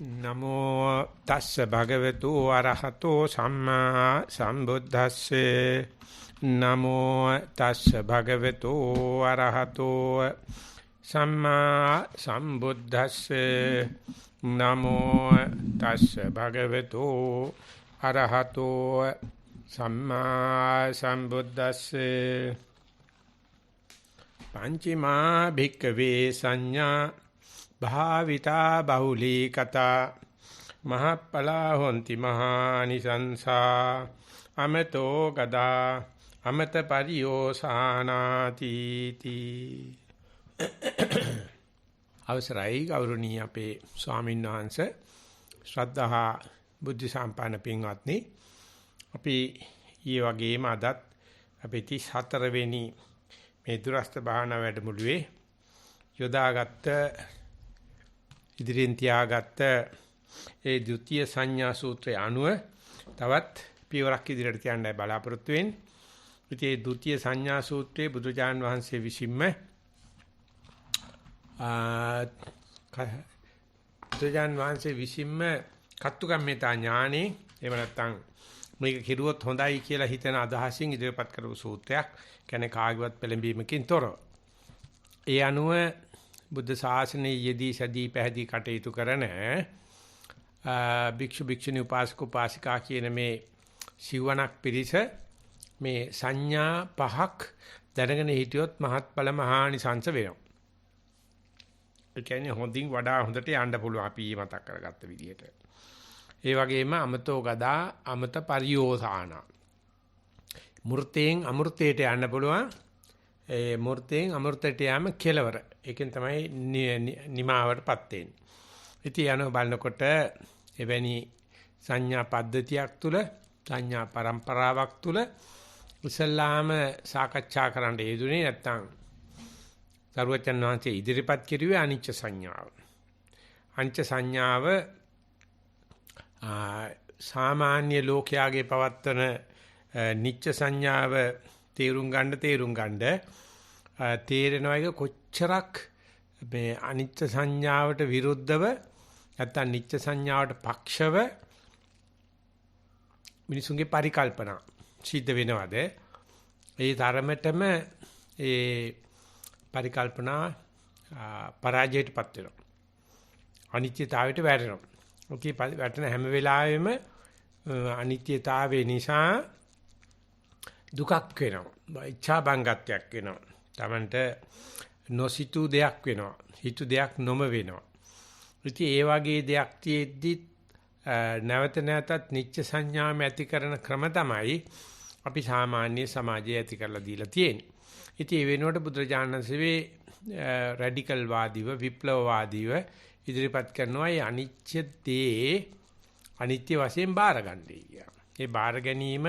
නමෝ තස්ස භගවතු අරහතෝ සම්මා සම්බුද්දස්සේ නමෝ තස්ස භගවතු අරහතෝ සම්මා සම්බුද්දස්සේ නමෝ තස්ස භගවතු අරහතෝ සම්මා සම්බුද්දස්සේ පංචමා භික්ඛවේ සංඥා භාවිතා බහුලී කතා මහප්පලා හොಂತಿ මහානිසංසා අමතෝ ගදා අමත පරියෝසානාති තී අවසරයි ගෞරවනීය අපේ ස්වාමීන් වහන්සේ ශ්‍රද්ධා බුද්ධ සම්පන්න පින්වත්නි අපි ඊ වගේම අදත් අපේ 34 වෙනි මේ දුරස්ත භාවනා වැඩමුළුවේ යොදාගත්ත ඉදිරියෙන් තියාගත්ත ඒ ဒုတိ ය සංඥා සූත්‍රය අනුව තවත් පියවරක් ඉදිරියට තියන්නයි බලාපොරොත්තු වෙන්නේ. ඉතින් මේ ဒုတိ ය සංඥා සූත්‍රයේ බුදුජාන් වහන්සේ විසින්ම කත්තුකම්මේතා ඥානේ එහෙම නැත්නම් මේක කිරුවොත් හොඳයි කියලා හිතන අදහසින් ඉදිරිපත් කරපු සූත්‍රයක්. කියන්නේ කාගවත් පෙළඹීමකින් තොරව. ඒ අනුව බුද්ධ ශාසනයේ යෙදී සදී පැහැදී කටයුතු කරන භික්ෂු භික්ෂුණී උපාසක උපාසිකා කියන මේ සිවණක් පිරිස මේ සංඥා පහක් දැනගෙන හිටියොත් මහත්ඵල මහානිසංස වෙනවා. ඒ කියන්නේ හොඳින් වඩා හොඳට යන්න පුළුවන් අපි මතක් කරගත්ත විදිහට. ඒ වගේම අමතෝ ගදා අමත පරියෝසාන. මූර්තයෙන් අමෘතයට යන්න පුළුවන්. ඒ මූර්තයෙන් අමෘතයට යෑම කෙලවර. ඒකෙන් තමයි නිමාවටපත් වෙන්නේ. ඉතින් යන බලනකොට එවැනි සංඥා පද්ධතියක් තුල සංඥා પરම්පරාවක් තුල ඉස්ලාම සාකච්ඡා කරන්න යෙදුනේ නැත්තම් සරුවචන් වහන්සේ ඉදිරිපත් කිරුවේ අනිච්ච සංඥාව. අනිච්ච සංඥාව සාමාන්‍ය ලෝකයාගේ පවත්තන නිච්ච සංඥාව තේරුම් ගන්න තේරෙනවා එක කොච්චරක් මේ අනිච්ච සංඥාවට විරුද්ධව නැත්නම් නිච්ච සංඥාවට පක්ෂව මිනිසුන්ගේ පරිකල්පනා සිද්ධ වෙනවද? ඒ තරමටම ඒ පරිකල්පනා පරාජයටපත් වෙනවා. අනිත්‍යතාවයට වැටෙනවා. ඔකේ වැටෙන හැම වෙලාවෙම අනිත්‍යතාවය නිසා දුකක් වෙනවා. ඉච්ඡා බංගත්වයක් වෙනවා. Tamanට නොසිතූ දෙයක් වෙනවා. හිතු දෙයක් නොම වෙනවා. ඉතින් ඒ වගේ දෙයක් තියෙද්දි නැවත නැවතත් නිච්ච සංඥාම ඇති කරන ක්‍රම තමයි අපි සාමාන්‍ය සමාජයේ ඇති කරලා දීලා තියෙන්නේ. ඉතින් ඒ වෙනුවට බුදුරජාණන් වහන්සේ රැඩිකල් වාදීව විප්ලවවාදීව ඉදිරිපත් කරනවා මේ අනිත්‍ය දේ අනිත්‍ය වශයෙන් බාරගන්නයි කියන. ඒ බාර ගැනීම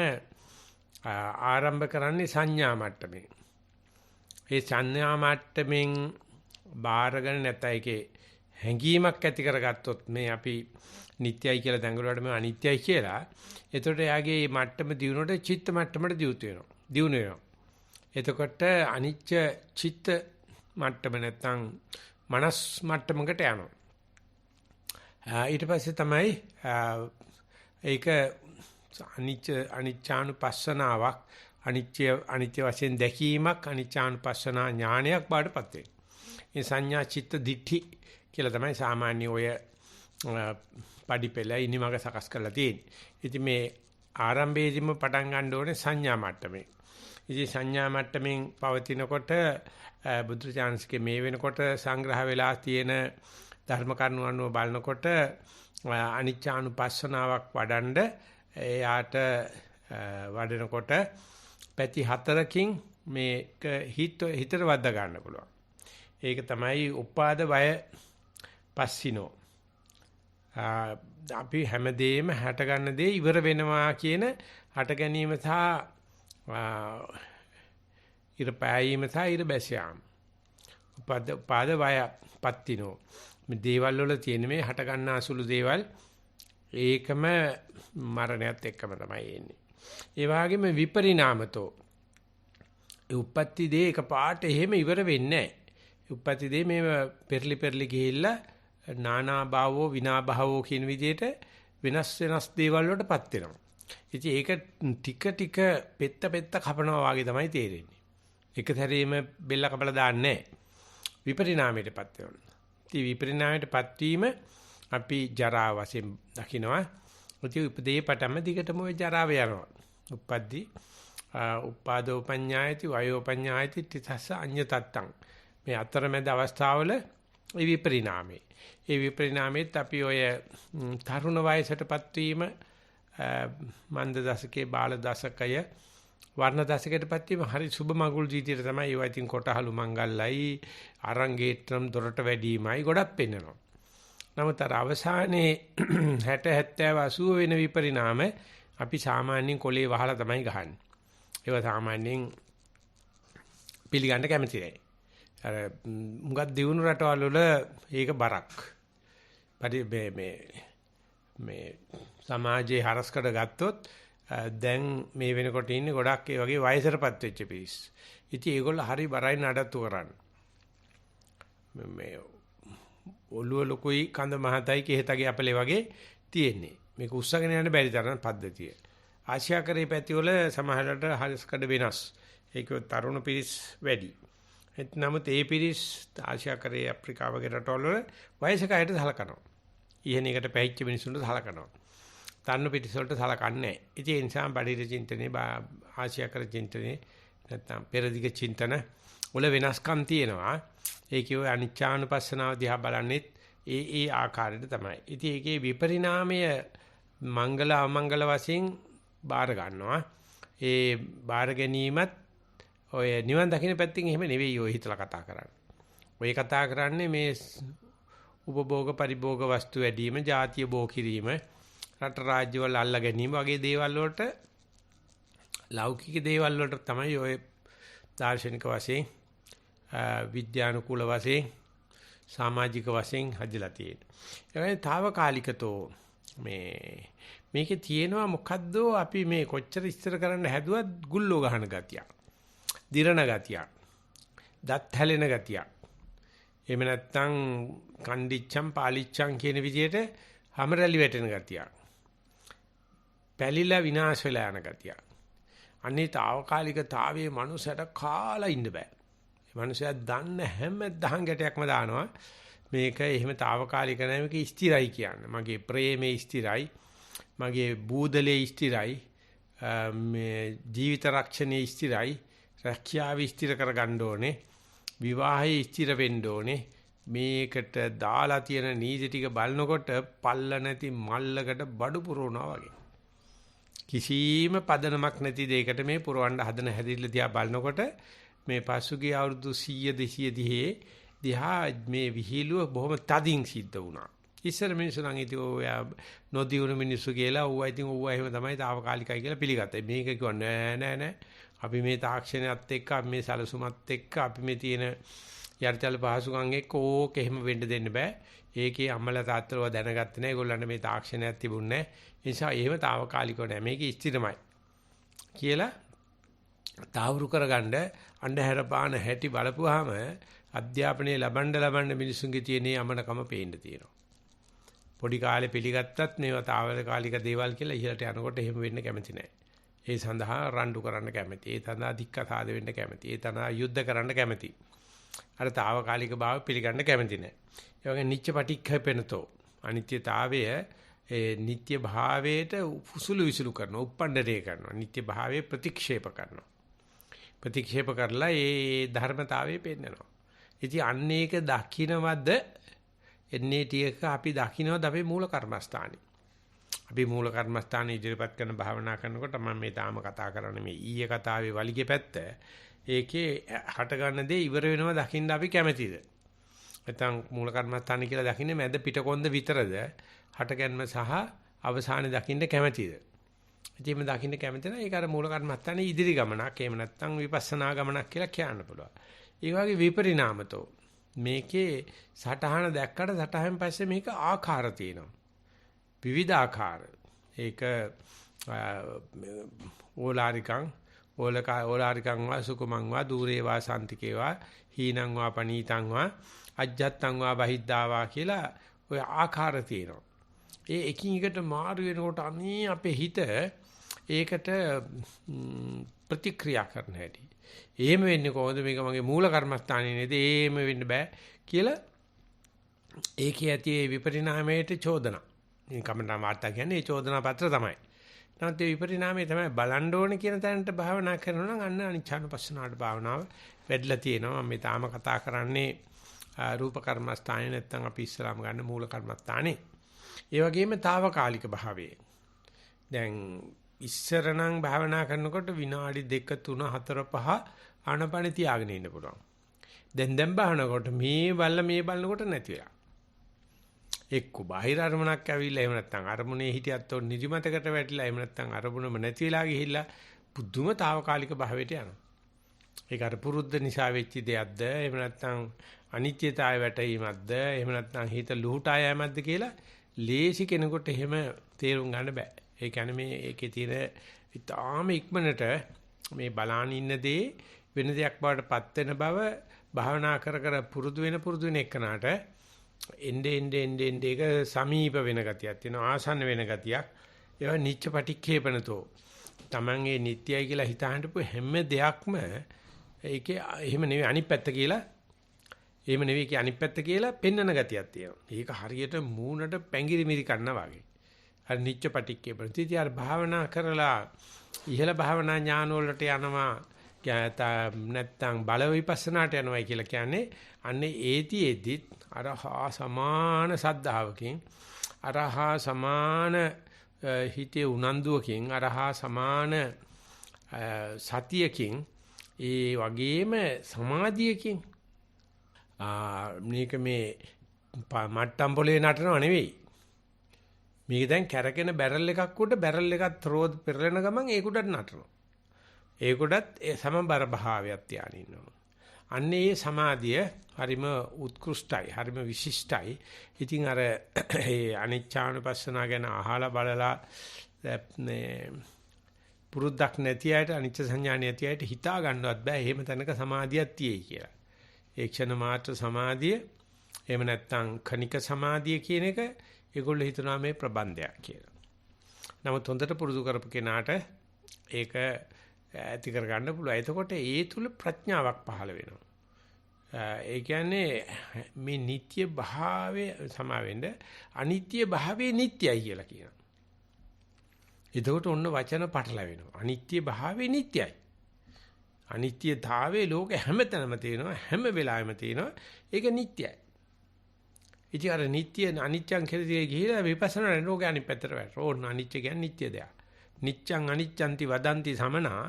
ආරම්භ කරන්නේ සංඥා මට්ටමේ. ඒ සංඥා මට්ටමින් බාරගෙන නැත්නම් ඒකේ හැඟීමක් ඇති කරගත්තොත් මේ අපි නිට්ටයයි කියලා දැඟලුවාට මේ අනිත්‍යයි කියලා. එතකොට එයාගේ මේ මට්ටම දිනුනොට චිත්ත මට්ටමට දියුණු වෙනවා. එතකොට අනිච්ච චිත්ත මට්ටම නැත්නම් මනස් මට්ටමකට යනවා. ඊට පස්සේ තමයි ඒක අනිච්චානුපස්සනාවක් අනිත්‍ය වශයෙන් දැකීමක් අනිච්චානුපස්සනා ඥානයක් බාටපත් වෙනවා. මේ සංඥා චිත්ත දිට්ඨි කියලා තමයි සාමාන්‍ය ඔය පඩිපෙළ ඉනිමග සකස් කරලා තියෙන්නේ. ඉතින් මේ ආරම්භයේදීම පටන් ගන්න ඕනේ සංඥා මට්ටමේ. ඉතින් සංඥා මට්ටමින් පවතිනකොට බුදුචාන්ස්ගේ මේ වෙනකොට සංග්‍රහ වෙලා තියෙන ධර්ම කරුණු අනුව බලනකොට අනිච්චානුපස්සනාවක් වඩන්ඩ එයාට වඩනකොට පැති 4කින් මේක හිතට වද්දා ගන්න පුළුවන්. ඒක තමයි උපාද වය පස්සිනෝ. අපි හැමදේම හැට ගන්න දේ ඉවර වෙනවා කියන හට ගැනීම සහ ඉර පෑයීම සහ ඉර බැසීම. උපාද වය පත්තිනෝ. මේ දේවල් වල තියෙන මේ හට ගන්න අසුළු දේවල් ඒකම මරණයත් එක්කම තමයි එන්නේ. ඒ වගේම විපරිණාමතෝ. ඒ උප්පත්ති දේ එකපාරට එහෙම ඉවර වෙන්නේ නැහැ. උප්පත්ති දේ මේ පෙරලි ගිහිල්ලා නානා භාවෝ විනා භාවෝ කියන විදිහට වෙනස් වෙනස් දේවල් වලටපත් වෙනවා. ඉතින් ඒක ටික ටික පෙත්ත කපනවා වගේ තමයි තේරෙන්නේ. එක සැරේම බෙල්ල කපලා දාන්නේ නැහැ. විපරිණාමයටපත් වෙනවා. ඉතින් විපරිණාමයටපත් වීම අපි ජරා වශයෙන් දකිනවා. ඉතින් උපදේ පටම දිගටම ওই ජරාව යනවා. උප්පද්දි උපාදෝ පඤ්ඤායති වයෝ පඤ්ඤායති තිතස්ස අඤ්ඤ තත්තං. මේ අතරමැද අවස්ථාවල ඒ විපරිණාමේ. ඒ විපරිණාමෙත් අපි ඔය තරුණ වයසටපත් වීම මන්ද දශකයේ බාල දශකය වර්ණ දශකයටපත් වීම හරි සුබ මඟුල් ජීවිතයට තමයි ඒවා ඉතින් කොටහලු මංගල්ලයි අරංගේත්‍රම් දොරට වැඩිමයි ගොඩක් පෙන්වනවා. නමුත් අර අවසානයේ 60 70 80 වෙන විපරිණාම අපි සාමාන්‍යයෙන් කොලේ වහලා තමයි ගහන්නේ. ඒවා සාමාන්‍යයෙන් පිළිගන්න කැමති නැහැ. අර මුගක් දියුණු රටවල් වල ඒක බරක්. මේ සමාජයේ හරස්කඩ ගත්තොත් දැන් මේ වෙනකොට ඉන්නේ ගොඩක් ඒ වගේ වයසටපත් වෙච්ච පිරිස්. ඉතින් ඒගොල්ලෝ හරි බරයි නඩත්තු කරන්නේ. මේ ඔළුව ලොකුයි කඳ මහතයි කෙහෙතගේ අපලේ වගේ තියෙන්නේ. මේක උස්සගෙන යන්න බැරි තරම් පද්ධතිය. ආසියාකරේ පැතිවල සමහරකට හරස්කඩ වෙනස්. ඒක තරුණ පිරිස් වැඩි. නමුත් ඒ පිරිස් ආසියාකරේ අප්‍රිකාව වගේ රටවල වයසක අයට සලකනවා. ඉහෙනයකට පැහිච්ච මිනිස්සුන්ට සලකනවා. තරුණ පිරිස් වලට සලකන්නේ නැහැ. ඉතින් ඒ නිසා බඩේට චින්තනේ ආසියාකර චින්තනේ නැත්තම් පෙරදිග චින්තන වල වෙනස්කම් තියෙනවා. ඒකේ ඔය අනිච්චානුපස්සනාව දිහා බලන්නෙත් ඒ ආකාරයට තමයි. ඉතින් ඒකේ විපරිණාමය මංගල අමංගල වශයෙන් බාර ගන්නවා. ඒ බාර ගැනීමත් ඔය නිවන් දකින්න පැත්තෙන් එහෙම නෙවෙයි ඔය හිතලා කතා කරන්නේ. ඔය කතා කරන්නේ මේ උපභෝග පරිභෝග වස්තු වැඩිම, ජාතිය බෝ කිරීම, රට රාජ්‍ය වල අල්ලා ගැනීම වගේ දේවල් වලට ලෞකික දේවල් වලට තමයි ඔය දාර්ශනික වශයෙන් විද්‍යානුකූල වශයෙන් සමාජික වශයෙන් හදලා තියෙන්නේ. ඒ වගේ తాවකාලිකතෝ මේකේ තියෙනවා මොකද්ද අපි මේ කොච්චර ඉස්තර කරන්න හැදුවත් ගුල්ලෝ ගහන ගතියක්. දිරණ ගතියක්. දත් හැලෙන ගතියක්. එහෙම නැත්නම් කණ්ඩිච්චම් පාලිච්චම් කියන විදිහට හැමරැලි වැටෙන ගතියක්. පැලිලා විනාශ වෙලා යන ගතියක්. අනේ తాවකාලිකතාවයේ මනුස්සයට කාලා ඉන්න බෑ. මනුස්සයා දන්න හැම දහං ගැටයක්ම දානවා. මේක එහෙම తాවකාලික නැහැ, මේක ස්ථිරයි කියන්නේ. මගේ ප්‍රේමේ ස්ථිරයි. මගේ බූදලේ ස්ථිරයි. මේ ජීවිත රක්ෂණයේ ස්ථිරයි. රැකියාව ස්ථිර කරගන්න ඕනේ. විවාහයේ ස්ථිර වෙන්න ඕනේ. මේකට දාලා තියෙන නීති ටික බලනකොට පල්ල නැති මල්ලකට බඩු පුරවනවා වගේ. කිසිම පදනමක් නැති දෙයකට මේ පුරවන්න හදන හැදිරිල්ල දිහා බලනකොට මේ පසුගිය අවුරුදු 100 200 දිහා මේ විහිළුව බොහොම තදින් සිද්ධ වුණා. ඉස්සර මිනිස්සු නම් ඉතින් ඔය නොදියුණු මිනිස්සු කියලා ඌවා ඉතින් ඌවා එහෙම තමයි తాවකාලිකයි කියලා පිළිගත්තා. මේක කිව්වා නෑ අපි මේ තාක්ෂණයත් එක්ක අපි මේ සැලසුමත් එක්ක අපි මේ තියෙන යටිතල පහසුකම් එක්ක ඕක එහෙම වෙන්න දෙන්න බෑ. ඒකේ අම්මලා තාත්තලා දැනගත්තේ නෑ. ඒගොල්ලන්ට මේ තාක්ෂණයක් තිබුණේ නෑ. ඒ නිසා එහෙම తాවකාලිකව නෑ. මේක ස්ථිරමයි කියලා තාවුරු කරගන්න අන්ධහැර පාන හැටි බලපුවාම අධ්‍යාපනයේ ලබන්න මිනිසුන්ගේ තියෙන යමනකම පේන්න තියෙනවා. පොඩි කාලේ පිළිගත්තත් මේවා తాවකාලික දේවල් කියලා ඉහළට යනකොට එහෙම වෙන්න කැමති නෑ. ඒ සඳහා රණ්ඩු කරන්න කැමති. ඒ සඳහා දික්කසාද වෙන්න කැමති. ඒ සඳහා යුද්ධ කරන්න කැමති. අර తాවකාලික භාව පිළිගන්න කැමති නෑ. ඒ වගේ නිච්ච පටික්ඛපෙනතෝ අනිත්‍යතාවය ඒ නිත්‍ය භාවයට උසුළු විසුළු කරනවා, උප්පණ්ඩරේ කරනවා. නිත්‍ය භාවයේ ප්‍රතික්ෂේප කරනවා. ප්‍රතික්ෂේප කරලා ඒ ධර්මතාවය පෙන්නනවා. ඉතින් අන්න ඒක දකින්නවද එන්නේ ටික අපි දකින්නවද අපේ මූල කර්මස්ථානේ. අපි මූල කර්මස්ථානේ ඉදිරිපත් කරන භාවනා කරනකොට මම මේ තාම කතා කරන්නේ මේ ඊයේ කතාවේ වලිගේ පැත්ත. ඒකේ හට ගන්න දේ ඉවර වෙනවා දකින්න අපි කැමැතිද? නැත්නම් මූල කර්මස්ථානේ කියලා දකින්නේ මැද පිටකොන්ද විතරද? හටගන්ම සහ අවසානයේ දකින්න කැමැතිද? ඉතින් මේ දකින්න කැමති නැහැ. ඒක අර මූල කර්මස්ථානේ ඉදිරි ගමනක්. එහෙම නැත්නම් විපස්සනා ගමනක් කියලා කියන්න පුළුවන්. ඒ වගේ විපරිණාමතෝ මේකේ සටහන දැක්කට සටහෙන් පස්සේ මේක ආකාර තියෙනවා. විවිධ ආකාර. ඒක ඕලාරිකං වා සුකුමං වා දූරේ වා සාන්තිකේ වා හීනං වා පනීතං වා අජ්ජත්තං වා බහිද්ධා වා කියලා ඔය ආකාර තියෙනවා. ඒ එකින් එකට මාරු වෙනකොට අනේ අපේ හිත ඒකට ප්‍රතික්‍රියා කරන හැටි. එහෙම වෙන්නේ කොහොමද? මේක මගේ මූල කර්මස්ථානේ නේද? එහෙම වෙන්න බෑ කියලා ඒකේ ඇති විපරිණාමයට චෝදනා. මේ කමෙන්ට් වාර්තා කියන්නේ ඒ චෝදනා පත්‍ර තමයි. නැත්නම් ඒ විපරිණාමය තමයි බලන්න ඕනේ කියන තැනට භාවනා කරනවා නම් අන්න අනිච්චානුපස්සනාවට භාවනාව වැඩිලා තියෙනවා. මම මේ තාම කතා කරන්නේ රූප කර්මස්ථානේ නැත්නම් අපි ඉස්සලාම ගන්න මූල කර්මස්ථානේ. ඒ වගේම తాවකාලික භාවයේ. දැන් ඉස්සර නම් භාවනා කරනකොට විනාඩි 2 3 4 5 ආනපන තියාගෙන ඉන්න පුළුවන්. දැන් භාවනකොට මේ බලනකොට නැති වෙලා. එක්ක බාහිර අරමුණක් ඇවිල්ලා එහෙම නැත්නම් අරමුණේ හිටියත් ඔන්න නිදිමතකට වැටිලා එහෙම නැත්නම් අරමුණම නැති වෙලා ගිහිල්ලා පුදුම తాවකාලික භාවයට යනවා. ඒක අර පුරුද්ද නිසා වෙච්ච දෙයක්ද එහෙම නැත්නම් අනිත්‍යතාවය වැටීමක්ද එහෙම නැත්නම් හිත ලුහුටා යෑමක්ද කියලා ලේසි කෙනෙකුට එහෙම තේරුම් ගන්න බෑ. ඒ කියන්නේ මේ ඒකේ තියෙන ඉතාම ඉක්මනට මේ බලාන ඉන්න දේ වෙන දෙයක් බවට පත් වෙන බව භාවනා කර පුරුදු වෙන එකනට එnde ඒක සමීප වෙන ගතියක් තියෙනවා ආසන්න වෙන ගතියක් ඒවා නිච්ච පටික්ඛේපනතෝ Taman ඒ නිට්ටයයි කියලා හිතාහඬපු හැම දෙයක්ම ඒකේ එහෙම නෙවෙයි අනිත් පැත්ත කියලා එහෙම නෙවෙයි කිය අනිත් පැත්ත කියලා පෙන්වන ගතියක් තියෙනවා. ඒක හරියට මූණට පැංගිරි මිරි කන්නා වගේ. හරි නිච්ච පටික්කේ ප්‍රතිති ආර භාවනා කරලා ඉහළ භාවනා ඥාන වලට යනවා නැත්තම් බල විපස්සනාට යනවායි කියලා කියන්නේ අන්නේ ඒතිෙද්දිත් අරහා සමාන සද්ධාවකින් අරහා සමාන හිතේ උනන්දුවකින් අරහා සමාන සතියකින් ඒ වගේම සමාධියකින් මේක මේ මට්ටම් පොලේ නටනව නෙවෙයි. මේක දැන් කැරකෙන බැරල් එකක් උඩ බැරල් එකත් රෝද පෙරලෙන ගමන් ඒකටත් නටනවා. ඒකටත් සමබර භාවයක් තියාගෙන ඉන්නවා. අන්න ඒ සමාධිය හරිම උත්කෘෂ්ටයි, හරිම විශිෂ්ටයි. ඉතින් අර ඒ අනිච්චානුපස්සනා ගැන අහලා බලලා පුරුද්දක් නැති අයට අනිච්ච සංඥා නැති අයට හිතා ගන්නවත් බෑ එහෙම තැනක සමාධියක් තියෙයි කියලා. ඒ ක්ෂණ මාත්‍ර සමාධිය එහෙම නැත්නම් කණික සමාධිය කියන එක ඒගොල්ලෝ හිතනවා මේ ප්‍රබන්ධයක් කියලා. නමුත් හොඳට පුරුදු කරපු කෙනාට ඒක ඇති කර ගන්න පුළුවන්. එතකොට ඒ තුල ප්‍රඥාවක් පහළ වෙනවා. ඒ කියන්නේ මේ නিত্য භාවය සමාවෙන්න අනිත්‍ය භාවයේ නිට්ටයයි කියලා කියනවා. එතකොට ඔන්න වචන පටලැවෙනවා. අනිත්‍ය භාවයේ නිට්ටයයි. අනිත්‍යතාවයේ ලෝක හැමතැනම තියෙනවා හැම වෙලාවෙම තියෙනවා ඒක නිට්ටයයි. ඉතින් අර නිට්ටය අනිත්‍යං කෙරෙහි ගිහිලා විපස්සනා රෝගය අනිත් පැත්තට වැටෙනවා. ඕන අනිත්‍ය කියන්නේ නිට්ටය දෙයක්. නිච්ඡං අනිච්ඡන්ති වදන්ති සමනා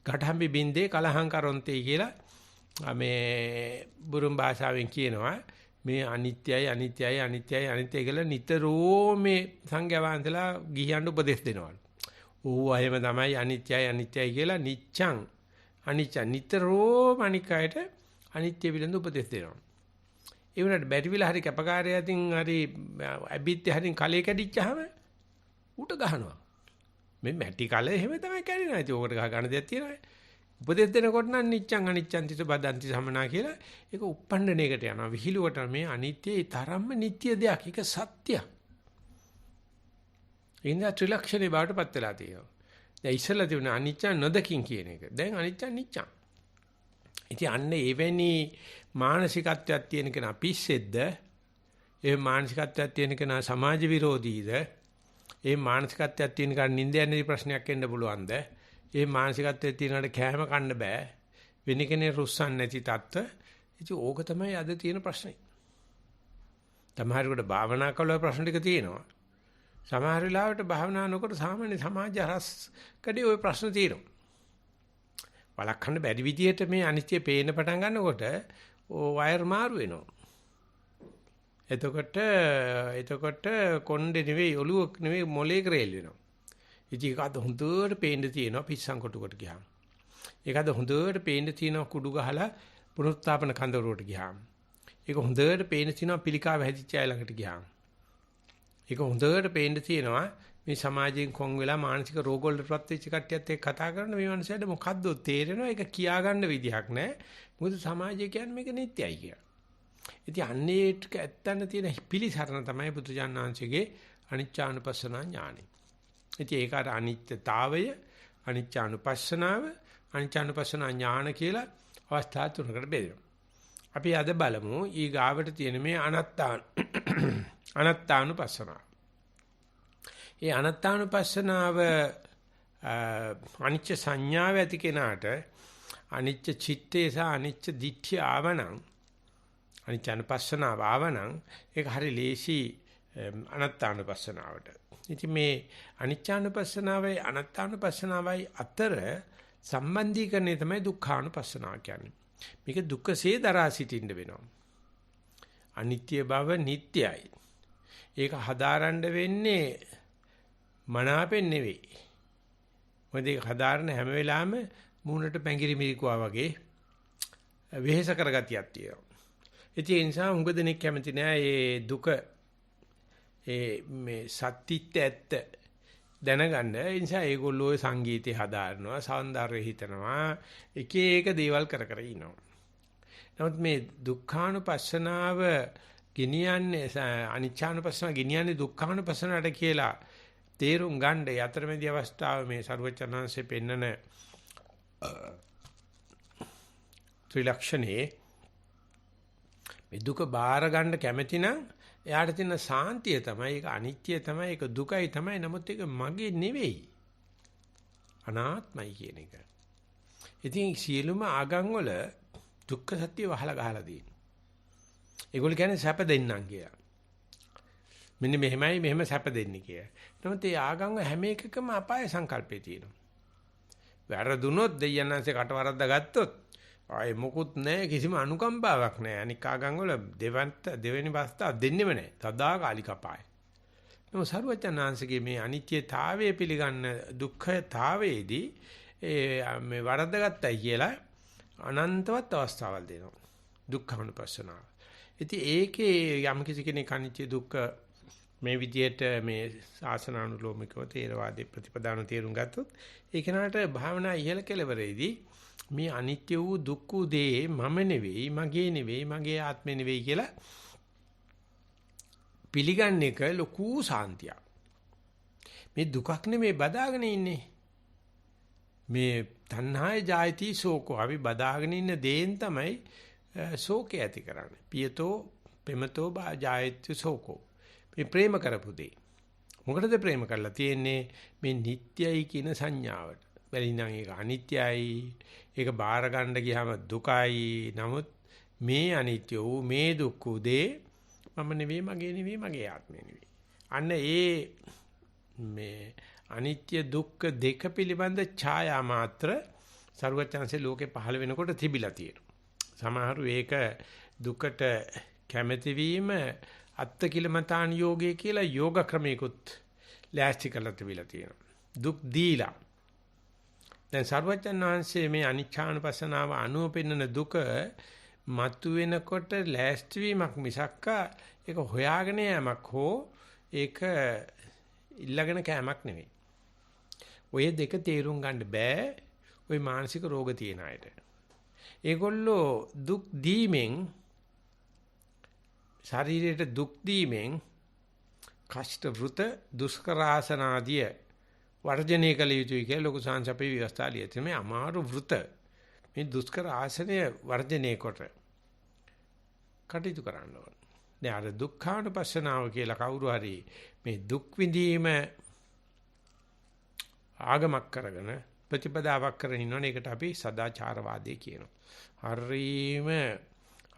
ගඨම්බි බින්දේ කලහං කරොන්තේ කියලා මේ බුරුම් භාෂාවෙන් කියනවා මේ අනිත්‍යයි අනිත්‍යයි අනිත්‍යයි අනිත්‍යයි කියලා නිතරම මේ සංඝයා වහන්සේලා ගිහියන්ට උපදෙස් දෙනවා. ඌ අයම තමයි අනිත්‍යයි අනිත්‍යයි කියලා නිච්ඡං අනිච්ච නිතරම අනිකයට අනිත්‍ය පිළිබඳ උපදෙස් දෙනවා. ඒ වුණාට බැරි විලා හරි කැපකාරයකින් හරි අබිත්‍ය හරින් කලේ කැඩිච්චාම ඌට ගහනවා. මේ මැටි කල එහෙම තමයි කැඩෙනවා. ඉතින් ඕකට ගහ ගන්න දෙයක් තියෙනවා. උපදෙස් දෙනකොට නම් නිච්ඡං අනිච්ඡන්තිස බදන්ති සමනා කියලා ඒක උප්පණ්ඩණයකට යනවා. විහිළුවට මේ අනිත්‍යයි තරම්ම නිට්ටය දෙයක්. ඒක සත්‍යයක්. ඉන්ද්‍ර ත්‍රිලක්ෂණේ බාටපත් වෙලා තියෙනවා. දැන් ඉස්සෙල්ලා තිබුණ අනිච්ච නොදකින් කියන එක. දැන් අනිච්ච නිච්ඡං. ඉතින් අන්න එවැනි මානසිකත්වයක් තියෙන කෙනා පිස්සෙද්ද? ඒ මානසිකත්වයක් තියෙන කෙනා සමාජ විරෝධීද? ඒ මානසිකත්වයක් තියෙන කෙනා නිින්ද යන්නේ ප්‍රශ්නයක් එන්න පුළුවන්ද? ඒ මානසිකත්වයේ තියෙනකට කෑම කන්න බෑ. වෙන කෙනෙක් රුස්සන් නැති තත්ත්ව. ඉතින් ඕක තමයි අද තියෙන ප්‍රශ්නේ. තමහරකට භාවනා කළා ප්‍රශ්න ටික තියෙනවා. සමහර වෙලාවට භාවනා නොකර සාමාන්‍ය සමාජ රසකදී ওই ප්‍රශ්න තියෙනවා. වළක්වන්න බැරි විදිහට මේ අනිත්‍ය පේන්න පටන් ගන්නකොට වයර් මාරු වෙනවා. එතකොට කොණ්ඩේ නෙවෙයි ඔළුව නෙවෙයි මොලේ ක්‍රේල් වෙනවා. ඉතින් ඒක අද හොඳට පේන්න තියෙනවා පිස්සන් කොටුකට ගියාම. ඒක අද හොඳට පේන්න තියෙනවා කුඩු ගහලා පුනරුත්ථාපන කඳවුරට ගියාම. ඒක හොඳට පේන්න තියෙනවා පිළිකාව හැදිච්ච අය ළඟට ගියාම. ඒක හොඳට පේන්න තියෙනවා මේ සමාජයෙන් කොන් වෙලා මානසික රෝග වලටපත් වෙච්ච කට්ටියත් එක්ක කතා කරන මේ මනුස්සයාට මොකද්ද තේරෙනවා ඒක කියා ගන්න විදිහක් නැහැ. මොකද සමාජය කියන්නේ මේක නිත්‍යයි කියලා. ඉතින් අන්නේට ඇත්තන්න තියෙන පිළිසරණ තමයි බුදුජානනාංශයේ අනිච්චානුපස්සනා ඥානෙ. ඉතින් ඒක අර අනිත්‍යතාවය, අනිච්චානුපස්සනාව, අනිච්චානුපස්සනා ඥාන කියලා අවස්ථා තුනකට බෙදෙනවා. අපි අද බලමු ඊ ගාවට තියෙන මේ අනත්තානුපස්සනාව. ඒ අනත්තානුපස්සනාව අනිච්ච සංඥාව ඇති කෙනාට අනිච්ච චිත්තේ සහ අනිච්ච දිට්ඨිය ආවනම් අනිච්චානුපස්සනාව ආවනම් ඒක හරි ලේසි අනත්තානුපස්සනාවට. ඉතින් මේ අනිච්චානුපස්සනාවයි අනත්තානුපස්සනාවයි අතර සම්බන්ධීකරණය තමයි දුක්ඛානුපස්සනාව කියන්නේ. මේක දුකසේ දරා සිටින්න වෙනවා. අනිත්‍ය බව නිට්ටයයි. ඒක හදාරන්න වෙන්නේ මනාපෙන් නෙවෙයි. මොකද ඒක හදාරන හැම වෙලාවෙම මූණට පැංගිරි මිරිකුවා වගේ වෙහෙස කරගතියක් තියෙනවා. ඒ නිසා උඟ දෙනෙක් කැමති නෑ මේ දුක මේ සත්‍යිත්‍ය ඇත්ත දැනගන්න. ඒ නිසා ඒගොල්ලෝ සංගීතය හදාරනවා, සෞන්දර්යය හිතනවා, එක එක දේවල් කර කර ඉනවා. නමුත් මේ දුක්ඛානුපස්සනාව ගෙනියන්නේ අනිච්චානුපස්සනාව ගෙනියන්නේ දුක්ඛානුපස්සනාවට කියලා තේරුම් ගන්න යතරමැදි අවස්ථාව මේ සර්වචනංශේ පෙන්නන ත්‍රිලක්ෂණේ මේ දුක බාර ගන්න කැමැති නම් එයාට තියෙන සාන්තිය තමයි ඒක අනිත්‍ය තමයි ඒක දුකයි තමයි. නමුත් ඒක මගේ නෙවෙයි, අනාත්මයි කියන එක. ඉතින් සියලුම ආගම් වල දුක්ඛ සත්‍ය වහලා ගහලා තියෙනවා. ඒගොල්ලෝ කියන්නේ සැප දෙන්නම් කියලා. මෙන්න මෙහෙම සැප දෙන්නේ කියලා. නමුත් මේ ආගම් හැම එකකම අපාය සංකල්පේ තියෙනවා. වැරදුනොත් දෙයයන්anse කටවරද්ද ගත්තොත් ආයේ මොකුත් නැහැ, කිසිම අනුකම්පාවක් නැහැ. අනික ආගම් වල දෙවෙනි අවස්ථාව දෙන්නෙම නැහැ. සදාකාලික අපාය. නමුත් සර්වඥාන්සේගේ මේ අනිත්‍යතාවය පිළිගන්න දුක්ඛතාවයේදී මේ වරද්දගත්තයි කියලා අනන්තවත් අවස්ථාවල් දෙනවා. දුක්ඛානුපස්සනාව. ඉතින් ඒකේ යම් කිසි කෙනෙක් අනිත්‍ය දුක්ඛ මේ විදියට මේ ශාසනානුලෝමිකව තේරවාදී ප්‍රතිපදාන තේරුම් ගත්තොත් ඒ කෙනාට භාවනා ඉහළ කෙලවරේදී මේ අනිත්‍ය වූ දුක්ඛ වූ දේ මම නෙවෙයි, මගේ නෙවෙයි, මගේ ආත්මෙ නෙවෙයි කියලා පිළිගන්න එක ලොකු සාන්තියක්. මේ දුකක් නෙමෙයි බදාගෙන ඉන්නේ. මේ තණ්හාය ජායති සෝකෝ. අපි බදාගෙන ඉන්න දේෙන් තමයි ශෝකය ඇති කරන්නේ. පියතෝ පෙමතෝ ජායති සෝකෝ. මේ ප්‍රේම කරපු දේ. මොකටද ප්‍රේම කරලා තියෙන්නේ? මේ නිට්ටයයි කියන සංඥාවට. බැරි නම් ඒක අනිත්‍යයි. ඒක බාර ගන්න ගියාම දුකයි. නමුත් මේ අනිත්‍ය වූ මේ දුක්ඛ දේ මම නෙවෙයි, මගේ නෙවෙයි, මගේ ආත්මෙ නෙවෙයි. අන්න මේ අනිත්‍ය දුක්ඛ දෙක පිළිබඳ ඡායා මාත්‍ර සර්වඥාන්සේ ලෝකේ පහළ වෙනකොට තිබිලා තියෙනවා. සමහරු ඒක දුකට කැමැති වීම අත්කිලමතාන් යෝගය කියලා යෝග ක්‍රමයකට ලෑස්ති කරලා තිබිලා තියෙනවා. දුක් දීලා. දැන් සර්වඥාන්සේ මේ අනිච්ඡානුපස්සනාව අනුව පෙන්වන දුක මතු වෙනකොට ලෑස්ති වීමක් මිසක්ක ඒක හොයාගෙන යෑමක් හෝ ඒක ඉල්ලගෙන කෑමක් නෙවෙයි. ඔය දෙක තේරුම් ගන්න බෑ ওই මානසික රෝග තියෙන අයට. ඒගොල්ලෝ දුක් දීමෙන් ශරීරයට දුක් දීමෙන් කෂ්ට වෘත දුෂ්කරාසනාදිය වර්ජනය කළ යුතුයි කියලා ලොකු සංසපේ ව්‍යවස්ථා ලියති. මේ අමාරු වෘත මේ දුෂ්කර ආසනය වර්ජනය කොට කටයුතු කරන්න ඕන. දැන් අර දුක්ඛානුපස්සනාව කියලා කවුරු හරි මේ දුක් විඳීම ආගමක් කරගෙන ප්‍රතිපදාවක් කරගෙන ඉන්නවනේ. ඒකට අපි සදාචාරවාදී කියනවා.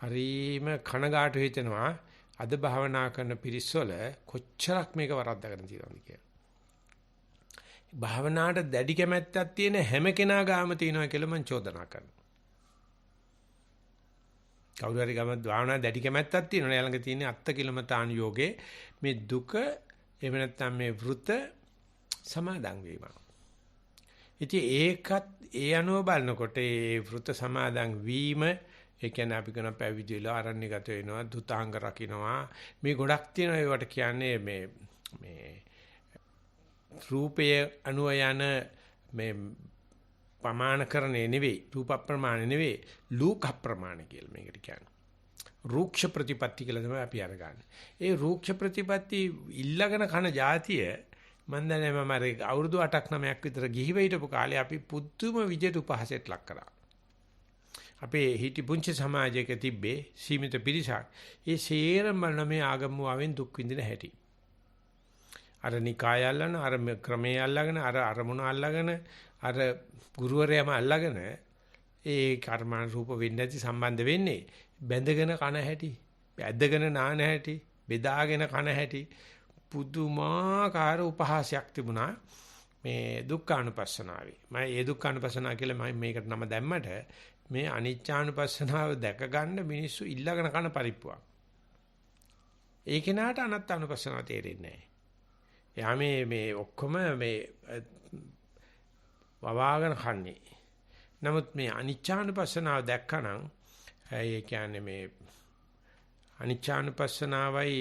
හරීම කනගාටු හිතෙනවා අද භාවනා කරන පිරිස්වල කොච්චරක් මේක වරද්දාගෙන තියෙනවද කියලා. භාවනාවට දැඩි කැමැත්තක් තියෙන හැම කෙනා ගාම තියෙනවා කියලා මම චෝදනා කරනවා. කවුරු හරි ගම භාවනාවට දැඩි කැමැත්තක් තියෙනවා. ළඟ තියෙන අත්කිලමතාන් යෝගේ මේ දුක එහෙම නැත්නම් මේ වෘත සමාදන් වීම. ඉතින් ඒකත් ඒ අනුව බලනකොට ඒ වෘත සමාදන් වීම ඒ කියන්නේ අපි කරන පැවිදි වෙලා ආරණ්‍යගත වෙනවා, දුතාංග රකින්නවා. මේ ගොඩක් තියෙනවා. ඒවට කියන්නේ මේ රූපය අනුව යන මේ ප්‍රමාණකරණය නෙවෙයි, රූප ප්‍රමාණ නෙවෙයි, ලෝක ප්‍රමාණ කියලා මේකට කියන්නේ. රූක්ෂ ප්‍රතිපatti කියලා තමයි අපි අරගන්නේ. ඒ රූක්ෂ ප්‍රතිපatti ඉල්ලගෙන කන જાතිය මම දන්නේ මම අවුරුදු 8ක් 9ක් විතර ගිහිව හිටපු කාලේ අපි පුදුම විදියට උපහාසයට ලක් කරා. අපේ හිටි පුංචි සමාජයක තිබ්බේ සීමිත පිරිසක්. ඒ සේරම මේ ආගම වවෙන් දුක් විඳින හැටි. අර නිකාය අල්ලන, අර ක්‍රමයේ අල්ලගෙන, අර අරමුණ අල්ලගෙන, අර ගුරුවරයාම අල්ලගෙන ඒ කර්මාන රූප වෙන්නේ නැති සම්බන්ධ වෙන්නේ බැඳගෙන කන හැටි, ඇදගෙන නාන හැටි, බෙදාගෙන කන හැටි පුදුමාකාර උපහාසයක් තිබුණා මේ දුක්ඛානුපස්සනාවේ. මම ඒ දුක්ඛානුපස්සනාව කියලා මම මේකට නම දැම්මට මේ අනිච්චානුපස්සනාව දැක ගන්න මිනිස්සු ඉල්ලගෙන කන පරිප්පුවක්. ඒ කෙනාට අනත්තානුපස්සනාව තේරෙන්නේ නැහැ. එයා මේ ඔක්කොම මේ වවාගෙන කන්නේ. නමුත් මේ අනිච්චානුපස්සනාව දැක්කනම් ඒ කියන්නේ මේ අනිච්චානුපස්සනාවයි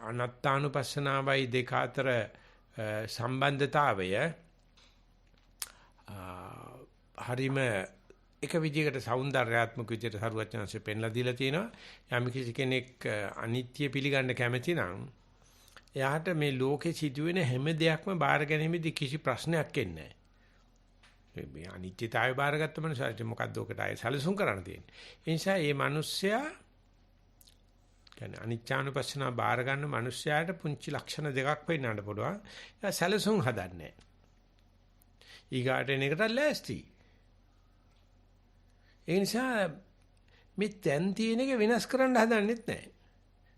අනත්තානුපස්සනාවයි දෙක අතර සම්බන්ධතාවය හරිම එක විදිහකට సౌందర్యාත්මක විදිහට සරුවචනanse පෙන්ලා දීලා තියෙනවා. යම් කිසි කෙනෙක් අනිත්‍ය පිළිගන්න කැමති නම් එයාට මේ ලෝකේ සිදුවෙන හැම දෙයක්ම බාර ගැනීමේදී කිසි ප්‍රශ්නයක් එන්නේ නැහැ. මේ අනිත්‍යතාවය බාරගත්ත මනුස්සයාට මොකද්ද ඔකට ආයේ සැලසුම් කරන්න තියෙන්නේ. ඒ නිසා මේ මිනිස්සයා කියන්නේ අනිච්චානුපස්සනා බාර ගන්න මිනිස්සයාට පුංචි ලක්ෂණ දෙකක් වෙන්නන්න පුළුවන්. එයා සැලසුම් හදන්නේ නැහැ. ඊගාට එන එකට ලෑස්ති. ඒ නිසා මේ දැන් තියෙන එක වෙනස් කරන්න හදන්නෙත් නැහැ.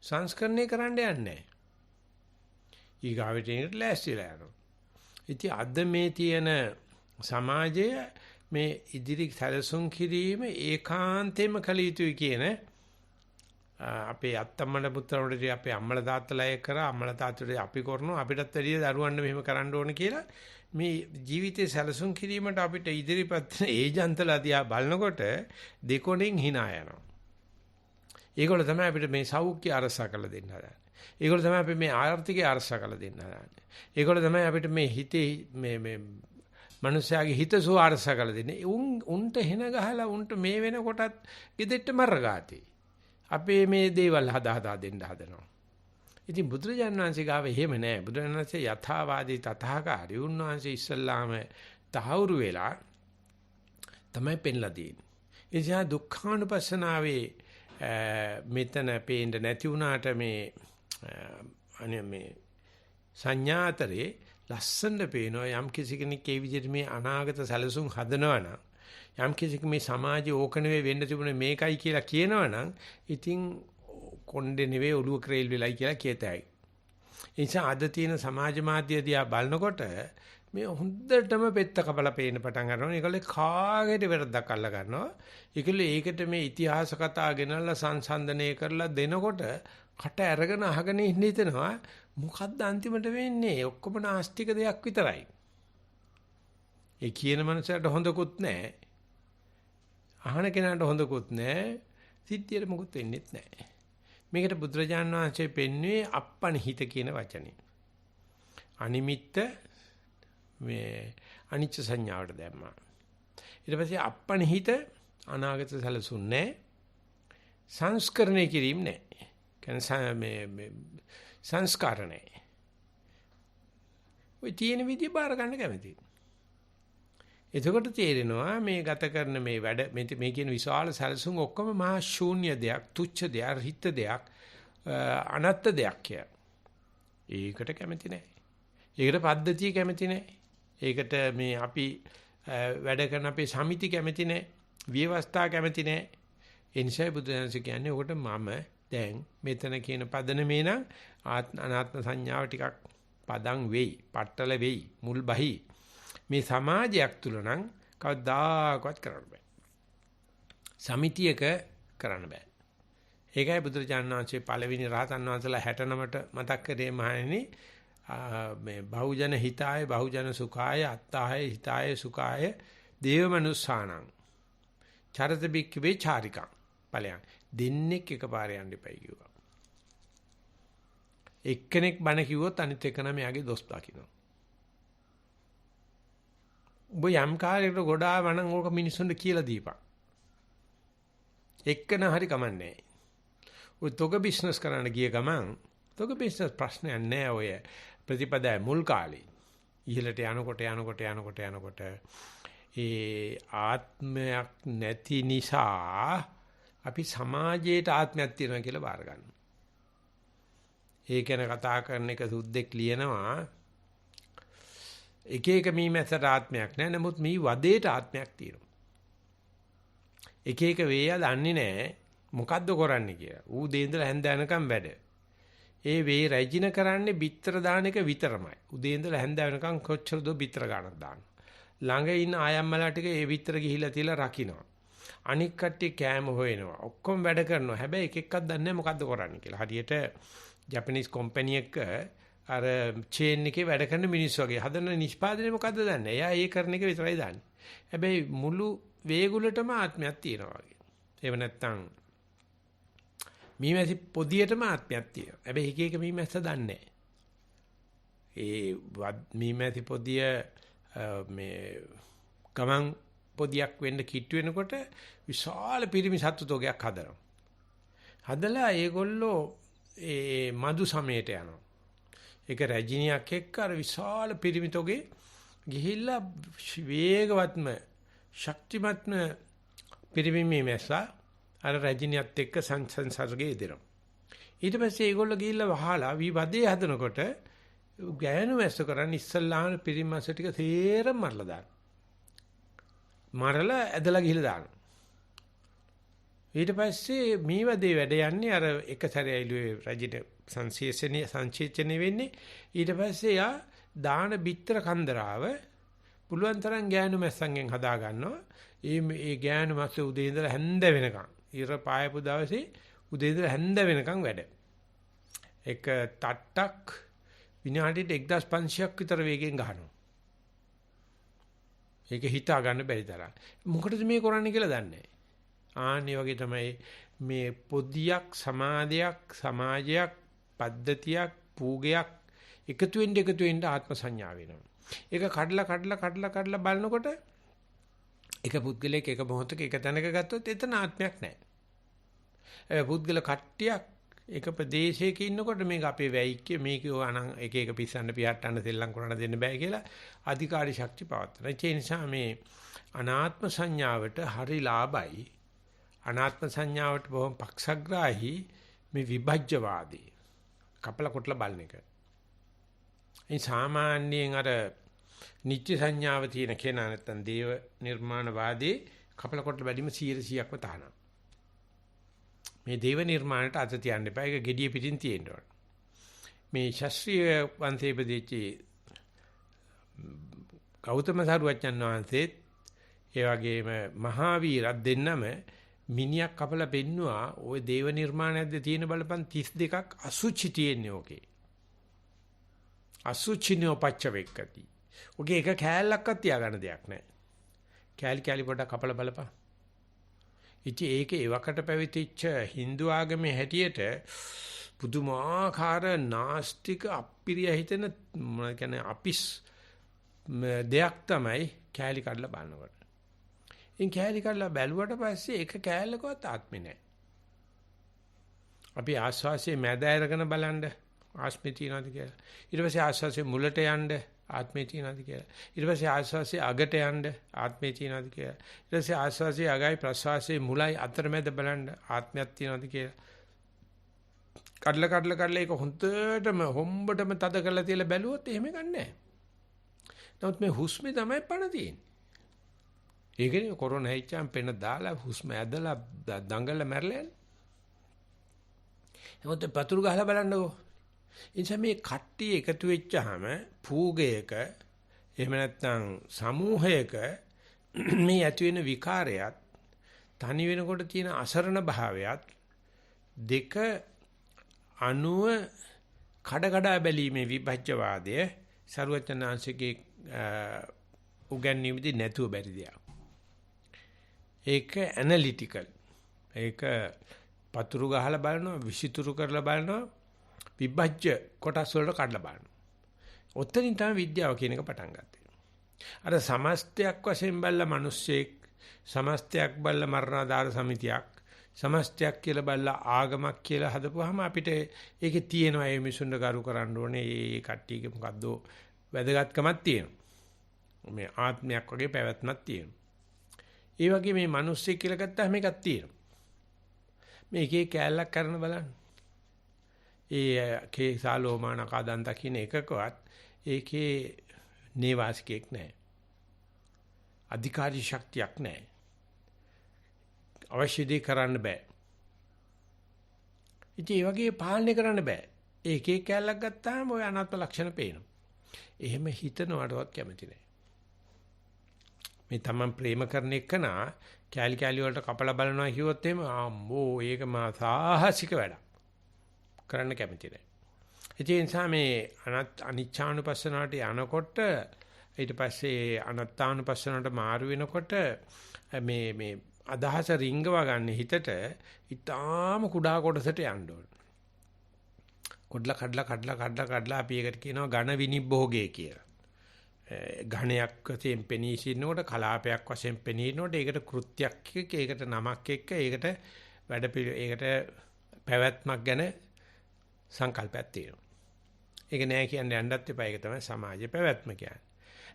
සංස්කරණය කරන්න යන්නේ නැහැ. ඊගාවට එන එකට ලෑස්තිලා යනවා. ඉතින් අද මේ තියෙන සමාජය මේ ඉදිරි සැලසුම් කිරීම ඒකාන්තයෙන්ම කළ යුතුයි කියන අපේ අත්තම්මල පුත්‍රවලට අපේ අම්මලා තාත්තලා ඒක කරා අම්මලා තාත්තලා අපි කරනවා අපිටත් වැඩිය දරුවන්න මෙහෙම කරන්න ඕන කියලා මේ ජීවිතේ සැලසුම් කිරීමට අපිට ඉදිරිපත් ඒජන්තලා දිහා බලනකොට දෙකොණින් hina යනවා. ඒගොල්ලෝ තමයි අපිට මේ සෞඛ්‍ය අරසා කරලා දෙන්න හදන්නේ. ඒගොල්ලෝ තමයි අපි මේ ආර්ථිකය අරසා කරලා දෙන්න හදන්නේ. ඒගොල්ලෝ තමයි අපිට මේ හිතේ මේ මනුස්සයාගේ හිතසුව අරසා කරලා දෙන්නේ. උන්ට හෙන ගහලා උන්ට මේ වෙනකොටත් ගෙදෙට්ට මරගාති. අපේ මේ දේවල් හදා දෙන්න හදනවා. ඉතින් බුදුරජාණන් වහන්සේ ගාව එහෙම නැහැ. බුදුරජාණන් වහන්සේ යථාවාදී තථාකාරී උන්වහන්සේ ඉස්සල්ලාම තහවුරු වෙලා තමයි පෙන්ලා දෙන්නේ. ඒ නිසා දුක්ඛානුපස්සනාවේ මෙතන පේන්න නැති වුණාට මේ සංඥාතරේ ලස්සනට පේනවා යම් කිසි කෙනෙක් ඒ විදිහට මේ අනාගත සැලසුම් හදනවනම් යම් කිසි මේ සමාජයේ ඕක නෙවෙයි වෙන්න තිබුණේ මේකයි කියලා කියනවනම් ඉතින් කොණ්ඩේ නෙවෙයි ඔළුව ක්‍රේල් වෙලයි කියලා කියතයි. ඒ නිසා අද තියෙන සමාජ මාධ්‍ය දිහා බලනකොට මේ හොඳටම පෙත්ත කපලා පේන්න පටන් ගන්නවා. ඒකල කාගෙට වැරද්දක් අල්ල ගන්නවා. ඒකල ඒකට මේ ඉතිහාස කතා ගෙනල්ලා සංසන්දනය කරලා දෙනකොට කට අරගෙන අහගෙන ඉන්න හිතෙනවා මොකද්ද අන්තිමට වෙන්නේ? ඔක්කොම නාස්තික දෙයක් විතරයි. ඒ කියන මනුස්සයට හොඳකුත් නැහැ. අහන කෙනාට හොඳකුත් නැහැ. සිද්ධියට මොකුත් වෙන්නේත් නැහැ. මේකට බුදුරජාණන් වහන්සේ පෙන්වුවේ අප්පනිහිත කියන වචනේ. අනිමිත්ත මේ අනිච්ච සංඥාවට දැම්මා. ඊට පස්සේ අප්පනිහිත අනාගත සැලසුන්නේ සංස්කරණය කිරීම නැහැ. කියන්නේ මේ සංස්කාරණය. ඔය තියෙන විදිය බාර ගන්න කැමතියි. එතකොට තේරෙනවා මේ ගත කරන මේ වැඩ මේ කියන විශාල සැලසුම් ඔක්කොම මහා ශූන්‍ය දෙයක්, තුච්ඡ දෙයක්, හිත දෙයක්, අනත්ත් දෙයක් කියලා. ඒකට කැමති නැහැ. ඒකට පද්ධතිය කැමති නැහැ. ඒකට මේ අපි වැඩ කරන අපේ සමිති කැමති නැහැ. විවස්ථා කැමති නැහැ. ඒ නිසා බුදුදහම කියන්නේ ඔකට මම දැන් මෙතන කියන පදනමේ නම් අනාත්ම සංඥාව ටිකක් පදම් වෙයි, පట్టල වෙයි, මුල් බහි. මේ සමාජයක් තුල නම් කවදාකවත් කරන්න බෑ. සමිතියක කරන්න බෑ. ඒකයි බුදුරජාණන් වහන්සේ පළවෙනි රහතන් වහන්සේලා 69ට මතක් කරේ මහණෙනි මේ බහුජන හිතාය බහුජන සුඛාය අත්තාය හිතාය සුඛාය දේව මනුස්සානං චරත බික්කවේ චාරිකං ඵලයන් දෙන්නෙක් එකපාරේ යන්න එපයි කිව්වා. එක්කෙනෙක් බණ කිව්වොත් අනිත් එකනම එයාගේ දොස් දකින්න. ඔබ යම් කාලයකට ගොඩාවනම් ඕක මිනිස්සුන්ට කියලා දීපන්. එක්කන හරි කමන්නේ. ඔය තොග බිස්නස් කරන්න ගිය ගමන් තොග බිස්නස් ප්‍රශ්නයක් නෑ ඔය ප්‍රතිපදාවේ මුල් කාලේ. ඉහළට යනකොට ඒ ආත්මයක් නැති නිසා අපි සමාජයට ආත්මයක් තියෙනවා කියලා බාර ගන්නවා. ඒ ගැන කතා කරන එක සුද්දෙක් ලියනවා එක එක මීමැස්සට ආත්මයක් නැහැ. නමුත් මේ වදේට ආත්මයක් තියෙනවා. එක එක වේයා දන්නේ නැහැ මොකද්ද කරන්නේ කියලා. ඌ දේන්දලා හැන්ද යනකම් වැඩ. ඒ වේ රැජින කරන්නේ බිත්තර දාන එක විතරමයි. උදේ ඉඳලා හැන්ද වෙනකම් කොච්චරද බිත්තර ගන්නක් දානවා. ළඟ ඉන්න ආයම්මලා ටික ඒ බිත්තර ගිහිලා තියලා රකින්නවා. අනික් කට්ටිය කෑම හොයනවා. ඔක්කොම වැඩ කරනවා. හැබැයි එක එකක් දන්නේ නැහැ මොකද්ද කරන්නේ කියලා. හරියට ජපනිස් කම්පැනි එක අර චේන් එකේ වැඩ කරන මිනිස්සු වගේ හදන නිෂ්පාදනය මොකද්ද දන්නේ. එයා ඒ කරන එක විතරයි දන්නේ. හැබැයි මුළු වේගුලටම ආත්මයක් තියෙනවා වගේ. ඒව නැත්තම් මීමැසි පොදියටම ආත්මයක් තියෙනවා. හැබැයි එක එක මීමැස්ස දන්නේ නැහැ. ඒ මීමැසි පොදිය මේ ගමන් පොදියක් වෙන්න කිට්ටු වෙනකොට විශාල පිරිමි සත්තු තෝගයක් හදනවා. හදලා ඒගොල්ලෝ ඒ මදු සමයට යනවා. ඒක රැජිනියක් එක්ක අර විශාල පිරිමි තෝගේ ගිහිල්ලා වේගවත්ම ශක්තිමත්ම පිරිමි මීමැස්සා අර රැජිනියත් එක්ක සංසර්ගයේ දෙනවා. ඊට පස්සේ ඒගොල්ලෝ ගිහිල්ලා වහලා වදේ හදනකොට ගෑනු මැස්ස කරන්නේ ඉස්සල්ලාම පිරිමැස්ස ටික තේරම මරලා දානවා. මරලා ඇදලා ගිහිල්ලා දානවා. ඊට පස්සේ මේ වදේ වැඩ යන්නේ අර එක සැරේයිලුවේ රැජින සංචේචනය වෙන්නේ. ඊට පස්සේ යා දාන බිත්තර කන්දරාව පුළුවන් තරම් ගෑනු මැස්සන්ගෙන් හදා ගන්නවා. ඒ ගෑනු මැස්ස උදේ ඉඳලා හැන්ද වෙනකන් ඉර පායපු දවසේ උදේ ඉඳලා හැන්ද වෙනකන් වැඩ. එක තට්ටක් විනාඩියට 1500ක් විතර වේගෙන් ගහනවා. ඒක හිතා ගන්න බැරි තරම්. මොකටද මේ කරන්නේ කියලා දන්නේ නැහැ. ආන්නේ වගේ තමයි මේ පොදියක් සමාජයක් පද්ධතියක් පූගයක් එකතු වෙන්න ආත්ම සංඥා වෙනවා. ඒක කඩලා බලනකොට එක පුද්ගලයෙක් එක මොහොතක එක තැනක ගත්තොත් එතන ආත්මයක් නැහැ. පුද්ගල කට්ටියක් එක ප්‍රදේශයක ඉන්නකොට මේක අපේ වැයික්කේ මේක අනං එක එක පිස්සන්න පියට්ටන්න සෙල්ලම් කරන්න දෙන්න බෑ කියලා අධිකාරී ශක්තිය පවත්වන. ඒ නිසා මේ අනාත්ම සංඥාවට හරි ලාභයි. අනාත්ම සංඥාවට බොහොම පක්ෂග්‍රාහී මේ විභජ්‍යවාදී කපල කොටලා බලන එක. ඒ සාමාන්‍යයෙන් අර නිත්‍ය සංඥාව තියෙන කෙනා නැත්තම් දේව නිර්මාණවාදී කපල කොටලා බැලිම 100%ක්ම තහනම්. මේ දේව නිර්මාණයට අත තියන්න එපා. ඒක gediya පිටින් තියෙන්න ඕන. මේ ශාස්ත්‍රීය වංශේපදීචි ගෞතම සාරුවච්චන් වහන්සේත් ඒ වගේම මහාවීරත් දෙන්නම මිනියක් කපලා පෙන්නවා. ওই දේව නිර්මාණයක්ද තියෙන බලපන් 32ක් අසුචි තියෙන්නේ ඕකේ. අසුචිනෝ පච්චවෙක්කති. ඔගේ එක කෑල්ලක්වත් තියාගන්න දෙයක් නැහැ. කෑලි පොඩක් කපලා බලපන්. ඉතින් ඒකේ එවකට පැවිතිච්ච Hindu ආගමේ හැටියට පුදුමාකාර නාස්තික අප්පිරිය හිතෙන මොන කියන්නේ අපිස් දෙයක් තමයි කෑලි කඩලා බලනකොට. ඉතින් කෑලි කඩලා බැලුවට පස්සේ එක කෑල්ලකවත් ආත්මේ නැහැ. අපි ආස්වාසියේ මැද අරගෙන බලන්න ආත්මේ තියනවාද කියලා. ඊට පස්සේ ආස්වාසියේ මුලට යන්න ආත්මේ තියනවාද කියලා. ඊට පස්සේ ආස්වාසියේ අගට යන්න ආත්මේ තියනවාද කියලා. ඊට පස්සේ ආස්වාසියේ අගයි ප්‍රස්වාසයේ මුලයි අතරමැද බලන්න ආත්මයක් තියනවාද කියලා. කඩලා ඒක හොඳටම හොම්බටම තද කරලා තියලා බැලුවොත් එහෙම ගන්නෑ. නමුත් මේ හුස්මේ තමයි පණ තියෙන්නේ. ඒකනේ කොරෝනා හැච්චාම් පෙන දාලා හුස්ම ඇදලා දඟල මැරලා යන්නේ. එතකොට පතුරු ගහලා බලන්නකෝ. එනිසා මේ කට්ටිය එකතු වෙච්චාම භූගයක එහෙම නැත්නම් සමූහයක මේ ඇති වෙන විකාරයත් තනි වෙනකොට තියෙන අසරණ භාවයත් දෙක අණුව කඩ බැලීමේ විභජ්‍යවාදය සරුවචනාංශිකේ උගන්වීමේදී නැතුව බැරි දෙයක්. ඒක ඇනලිටිකල්. ඒක පතුරු ගහලා බලනවා, විසිතුරු කරලා බලනවා, විභජ්‍ය කොටස් වලට කඩලා බලනවා. ඔතනින් තමයි විද්‍යාව කියන එක පටන් ගත්තේ. අර සමස්තයක් වශයෙන් බැලලා මිනිස්සෙක්, සමස්තයක් බැලලා මරණාධාර සමිතියක්, සමස්තයක් කියලා බලලා ආගමක් කියලා හදපුවාම අපිට ඒකේ තියෙනවා මේ මිසුන්ඩ කරු කරන්න ඕනේ ඒ කට්ටියගේ මොකද්ද වැදගත්කමක් තියෙනවා. මේ ආත්මයක් වගේ පැවැත්මක් තියෙනවා. ඒ වගේ මේ මිනිස්සෙක් කියලා ගත්තාම මේකක් තියෙනවා. මේකේ කැලලක් කරන බලන්න. ඒ කේසාලෝමාන කදන්ත කියන එකකවත් ඒකේ නේවාසිකයක් නැහැ. අධිකාරී ශක්තියක් නැහැ. අවශ්‍ය දේ කරන්න බෑ. ඉතින් ඒ වගේ පාලනය කරන්න බෑ. ඒකේ කැලලක් ගත්තාම ওই අනාත්ම ලක්ෂණ පේනවා. එහෙම හිතනවටවත් කැමති නැහැ. මේ තමන් ප්‍රේම කරන එකනා කැලි කැලි වලට කපලා බලනවා කිව්වොත් එහෙම අම්මෝ ඒක මා සාහසික වැඩක්. කරන්න කැමති නැහැ. ඒ නිසා මේ අනිච්ඡානුපස්සනාවට යනකොට ඊට පස්සේ අනත්තානුපස්සනාවට මාරු වෙනකොට මේ අදහස රිංගව ගන්න හිතට ඊටාම කුඩා කොටසට යන්න ඕන. කඩලා අපි ඒකට කියනවා ඝන විනිභෝගය කියලා. ඝණයක් වශයෙන් පෙනී සිටිනකොට කලාපයක් වශයෙන් පෙනීනකොට ඒකට කෘත්‍යයක් එක්ක ඒකට නමක් එක්ක ඒකට ඒකට පැවැත්මක් ගැන සංකල්පයක් තියෙනවා. ඒක නෑ කියන්නේ යන්නත් එපා. ඒක තමයි සමාජයේ පැවැත්ම කියන්නේ.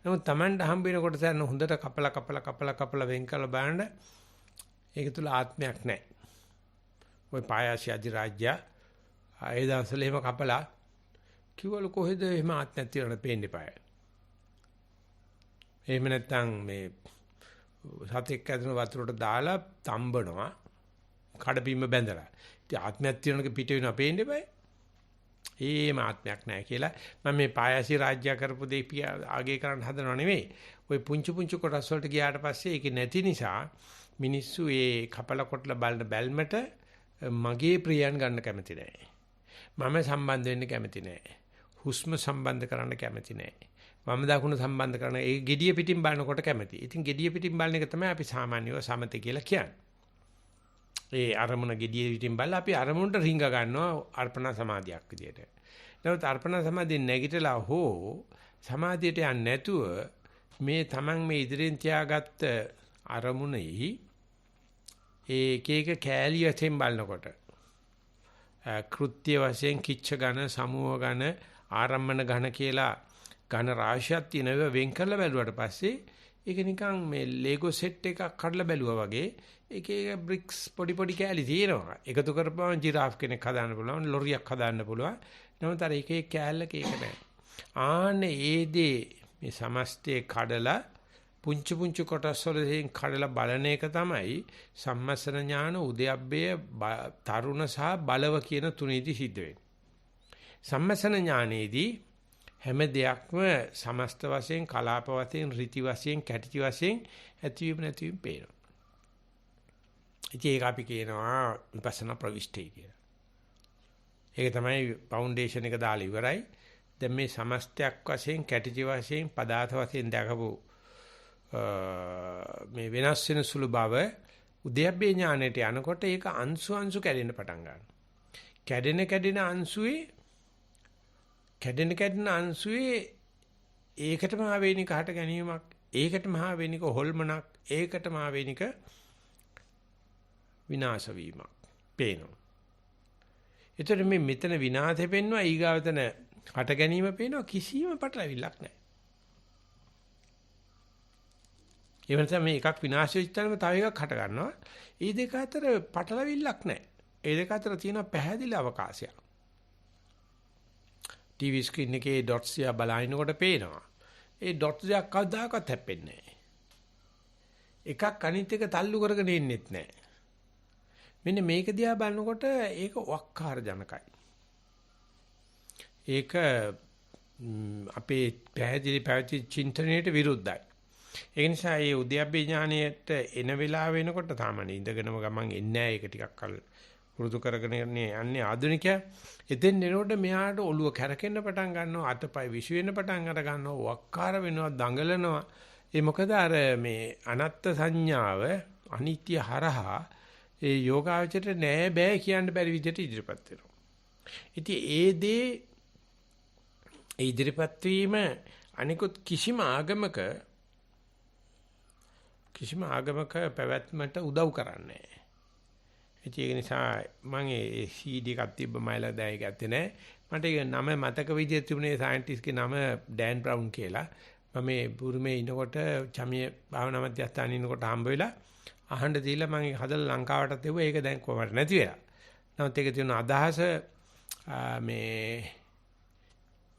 නමුත් Tamanට හම්බ වෙනකොට දැන් හොඳට කපලා වෙන් කරලා බලන්න ඒක තුල ආත්මයක් නැහැ. ওই පායාසි අධිරාජ්‍ය ආයේ දවසල එහෙම කපලා කිව්වලු කොහෙද එහෙම ආත්මයක් තියනවද පේන්න එපාය. එහෙම නැත්නම් මේ සතෙක් ඇදෙන වතුරට දාලා තම්බනවා කඩපිම්ම බැඳලා. ඉතින් ආත්මයක් තියනක පිට වෙනවා පේන්න එපාය. ඒම ආත්මයක් නැහැ කියලා මම මේ පායාසි රාජ්‍ය කරපු දෙය ආගේ කරන්න හදනව නෙවෙයි. ওই පුංචි කොටස් වලට ගියාට පස්සේ ඒක නැති නිසා මිනිස්සු ඒ කපල කොටල බලන බැල්මට මගේ ප්‍රියයන් ගන්න කැමති නැහැ. මම සම්බන්ධ වෙන්න කැමති නැහැ. හුස්ම සම්බන්ධ කරන්න කැමති නැහැ. වම දකුණ සම්බන්ධ කරන ඒ gediya පිටින් බලනකොට කැමති. ඉතින් gediya පිටින් බලන එක තමයි අපි සාමාන්‍යව සමතේ කියලා කියන්නේ. ඒ අරමුණ gediya පිටින් බලලා අපි අරමුණට රිංග ගන්නවා අර්පණ සමාධියක් විදියට. නමුත් අර්පණ සමාධිය නැගිටලා හෝ සමාධියට යන්නේ නැතුව මේ Taman මේ ඉදිරියෙන් තියාගත්ත අරමුණෙහි ඒක කෑලි වශයෙන් බලනකොට කෘත්‍ය වශයෙන් කිච්ච ඝන සමූහ ඝන ආරම්මන ඝන කියලා ඝන රාශියක් තියෙනවා වෙන් කරලා බැලුවට පස්සේ ඒක නිකන් මේ ලේගෝ සෙට් එකක් කඩලා බැලුවා වගේ එක බ්‍රික්ස් පොඩි කෑලි තියෙනවා එකතු කරපුවම ජිරාෆ් කෙනෙක් හදාන්න පුළුවන් ලොරියක් හදාන්න පුළුවන් නමුත් අර එකේ කෑල්ලක ඒක නැහැ ආන්නේ ඒ දේ මේ සමස්තයේ කඩලා පුංචි කොටස් වලින් කඩලා බලන එක තමයි සම්මස්සන ඥාන උද්‍යප්පය තරුණ සහ බලව කියන තුනේදී සිද්ධ වෙන්නේ. සම්මස්සන ඥානයේදී හැම දෙයක්ම සමස්ත වශයෙන් කලාප වශයෙන් ඍති වශයෙන් කැටිචි වශයෙන් ඇතිවීම නැතිවීම පේනවා. ඒක අපි කියනවා විපස්සනා ප්‍රවිෂ්ඨය කියලා. ඒක තමයි ෆවුන්ඩේෂන් එක දාලා ඉවරයි. දැන් මේ සමස්තයක් වශයෙන් කැටිචි වශයෙන් පදාර්ථ වශයෙන් දැකපු මේ වෙනස් වෙන සුළු බව උද්‍යප්පේ ඥාණයට යනකොට ඒක අංශු කැඩෙන්න පටන් ගන්නවා. කැඩෙන අංශුවේ ඒකටම ආවේනික හට ගැනීමක්, ඒකටම ආවේනික හොල්මනක්, ඒකටම ආවේනික විනාශ වීමක් පේනවා. ඒතර මේ මෙතන විනාශය පෙන්වනවා ඊගාවතන හට ගැනීම පේනවා කිසිම පටලවිල්ලක් නැහැ. ඒ වෙනස මේ එකක් විනාශ වෙච්ච තැනම තව එකක් හට ගන්නවා. මේ දෙක අතර පටලවිල්ලක් නැහැ. ඒ දෙක අතර තියෙන පැහැදිලි අවකාශයක්. ටීවී ස්ක්‍රීන් එකේ ඩොට්ස් එක බලනකොට පේනවා. ඒ ඩොට්ස් එක කවදාකවත් හැප්පෙන්නේ නැහැ. එකක් අනිත් එක තල්ලු කරගෙන ඉන්නෙත් නැහැ. මෙන්න මේක දිහා බලනකොට ඒක වක්කාර ජනකයි. ඒක අපේ පැහැදිලි පැවති චින්තනයට විරුද්ධයි. ඒ නිසා මේ උද්‍යප්පේ ඥානයට එන වෙලාව වෙනකොට සාමාන්‍ය ඉඳගෙනම ගමන් එන්නේ නැහැ. ඒක ටිකක් කල් පුරුදු කරගෙන යන්නේ ආධුනිකයා. එතෙන් එනකොට මෙයාට ඔළුව කැරකෙන්න පටන් ගන්නවා, අතපය විශ් වෙන්න පටන් අර ගන්නවා, වක්කාර වෙනවා, දඟලනවා. ඒ මොකද අර මේ අනත්ත් සංඥාව අනිත්‍ය හරහා ඒ යෝගාවචරයට නෑ බෑ කියන්න බැරි විදිහට ඉදිරිපත් වෙනවා. ඉතින් ඒ දේ ඉදිරිපත් වීම අනිකුත් කිසිම ආගමක පැවැත්මට උදව් කරන්නේ නැහැ. ඒක නිසා මම ඒ CD එකක් තිබ්බ මයිලා දැන් ඒක ඇත්තේ නැහැ. මට ඒ නම මතක විදිහට තිබුණේ සයන්ටිස්ට්ගේ නම ඩෑන් බ්‍රවුන් කියලා. මම මේ බුරුමේ ඉනකොට චමිය භාවනා මධ්‍යස්ථානයේ ඉනකොට හම්බ වෙලා අහන්න දීලා මම ඒක හදලා ලංකාවටත් එවුවා. ඒක දැන් කොහමද නැති වෙලා. නමුත් ඒක තියෙන අදහස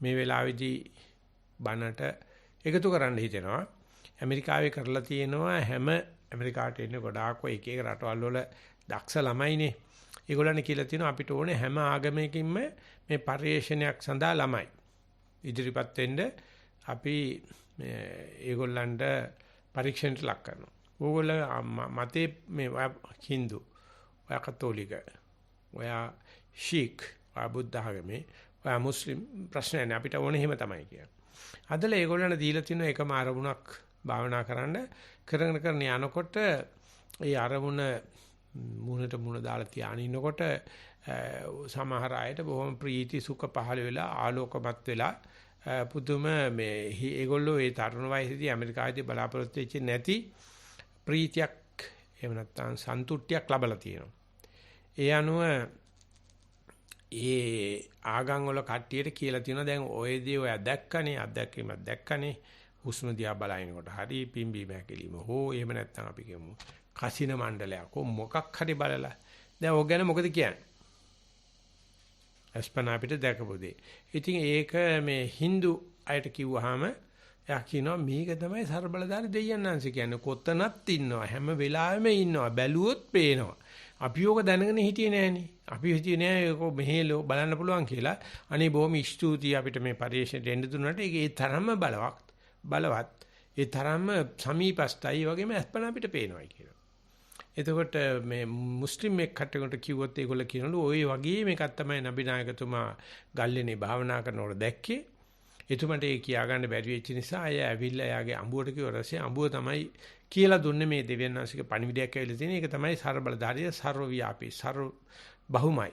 මේ වෙලාවේදී බනට එකතු කරන්න හිතෙනවා. ඇමරිකාවේ කරලා තියෙනවා හැම ඇමරිකාවට එන්නේ ගොඩාක් ඔය එක එක රටවල් වල දක්ෂ ළමයිනේ. ඒගොල්ලන් කියලා තියෙනවා අපිට ඕනේ හැම ආගමකින්ම මේ පරිශ්‍රණයක් සඳහා ළමයි. ඉදිරිපත් වෙන්න අපි ඒගොල්ලන්ට පරීක්ෂණයට ලක් කරනවා. ඕගොල්ලෝ මතේ මේ හින්දු, ඔය කතෝලික, ඔය ශීක්, ඔය බුද්ධ ආගමේ, ඔය මුස්ලිම් ප්‍රශ්න නැහැ අපිට ඕනේ එහෙම තමයි කියන්නේ. අදලා ඒගොල්ලන්ට දීලා තියෙන එකම අරමුණක් භාවනා කරන්න කරගෙන යනකොට ඒ අරමුණ මුහුණට මුහුණ දාලා තියාගෙන ඉන්නකොට සමහර අයට බොහොම ප්‍රීති සුඛ පහළ වෙලා ආලෝකමත් වෙලා පුදුම මේ ඒගොල්ලෝ ඒ තරුණ වයසේදී ඇමරිකාවේදී බලාපොරොත්තු වෙච්ච නැති ප්‍රීතියක් එහෙම නැත්නම් සන්තුෂ්ටියක් ලැබලා තියෙනවා. ඒ අනුව ඒ ආගම් වල කට්ටියට කියලා තියෙනවා දැන් ඔයදී ඔය දැක්කනේ අත්දැකීමක් දැක්කනේ හුස්ම දිහා බලනකොට හරි පිම්බීම හැකිලිම හෝ එහෙම නැත්නම් අපි කියමු කසින මණ්ඩලයක් මොකක් හරි බලලා දැන් ඕක ගැන මොකද කියන්නේ? අස්පනා අපිට දැකපු දෙය. ඉතින් ඒක මේ Hindu අයට කිව්වහම එයා කියනවා මේක තමයි ਸਰබලදාරි දෙයයන්ාංශ කියන්නේ. කොතනත් ඉන්නවා හැම වෙලාවෙම ඉන්නවා බැලුවොත් පේනවා. අපි ඕක දැනගෙන හිටියේ නෑනේ. අපි හිටියේ නෑ ඒක මෙහෙලෝ බලන්න පුළුවන් කියලා. අනේ බොහොම ස්තුතියි අපිට මේ පරිශ්‍රයට එන්න දුන්නාට ඒක ඒ තරම්ම බලවත් ඒ තරම්ම සමීපස්තයි වගේම අස්පනා අපිට පේනවායි කියලා. එතකොට මේ මුස්ලිම් එක් කට්ටියකට කිව්වොත් ඒගොල්ලෝ කියනලු ওই වගේ මේකක් තමයි නබිනායකතුමා ගල්ලේනේ භාවනා කරනකොට දැක්කේ. එතුමන්ට ඒ කියා ගන්න බැරි වෙච්ච නිසා අය ඇවිල්ලා එයාගේ අඹුවට කිව්වරසේ අඹුව තමයි කියලා දුන්නේ මේ දෙවියන්වහන්සේක පණිවිඩයක් ඇවිල්ලා තියෙන. ඒක තමයි ਸਰබලධාරිය ਸਰවව්‍යාපී ਸਰව බහුමයි.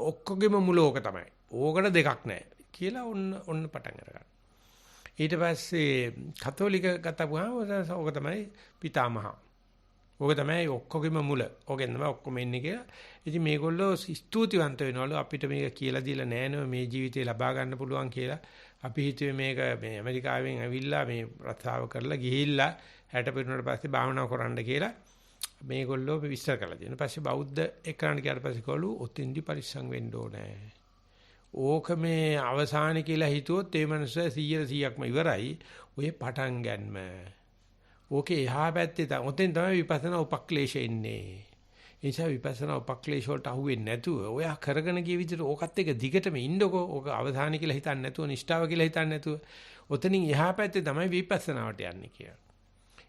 ඔක්කොගෙම මුල ඕක තමයි. ඕකට දෙකක් නැහැ කියලා ඔන්න පටන් අරගන්න. ඊට පස්සේ කතෝලික ගතපුවාම ඕක තමයි පිතාමහා. ඕක තමයි ඔක්කොගෙම මුල. ඕකෙන් තමයි ඔක්කොම එන්නේ කියලා. ඉතින් මේගොල්ලෝ ස්තුතිවන්ත වෙනවලු අපිට මේක කියලා දීලා නැහැ නෝ මේ ජීවිතේ ලබා ගන්න පුළුවන් කියලා. අපි හිතුවේ මේක මේ ඇමරිකාවෙන් ඇවිල්ලා මේ රස්සාව කරලා ගිහිල්ලා 60 පිරුණාට පස්සේ භාවනා කරන්න කියලා මේගොල්ලෝ විශ්වාස කරලා තියෙනවා. ඊපස්සේ බෞද්ධ එක්කනට ගියාට පස්සේ කළු ඔතින්දි පරිස්සම් වෙන්න ඕනේ. ඕක මේ අවසාන කියලා හිතුවොත් ඒ මනුස්සයා 100%ක්ම ඉවරයි. ඔය පටන් ගන්නම. ඕකේ එහා පැත්තේ තමයි ඔතෙන් තමයි විපස්සනා උපක්ලේශ එන්නේ. ඒ නිසා විපස්සනා උපක්ලේශ වලට අහුවෙන්නේ නැතුව ඔයා කරගෙන ගිය විදිහට ඕකත් එක දිගටම ඉන්නකෝ. ඕක අවසාන කියලා හිතන්නේ නැතුව නිෂ්ඨාව කියලා හිතන්නේ නැතුව ඔතනින් එහා පැත්තේ තමයි විපස්සනාවට යන්නේ කියලා.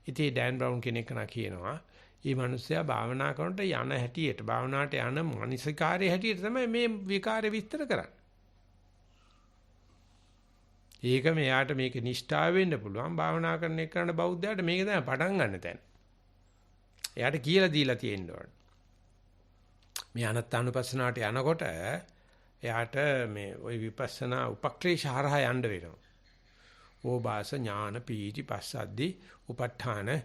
ඉතින් ඩෑන් බ්‍රවුන් කෙනෙක් කියනවා මේ මිනිස්සයා භාවනා කරනකොට යන හැටියට භාවනාවට යන මානසිකාරයේ හැටියට තමයි මේ විකාරය විස්තර කරන්නේ. ඒක මෙයාට මේක නිෂ්ඨාව වෙන්න පුළුවන් භාවනා කරන එකට බෞද්ධයාට මේක තමයි පටන් ගන්න තැන. එයාට කියලා දීලා තියෙන්න ඕන. මේ අනත්තානුපස්සනාවට යනකොට එයාට මේ ওই විපස්සනා උපක්ලේශ හරහා යන්න වෙනවා. ඕබාස ඥාන පීටි පස්සද්දි උප ဋ ාණ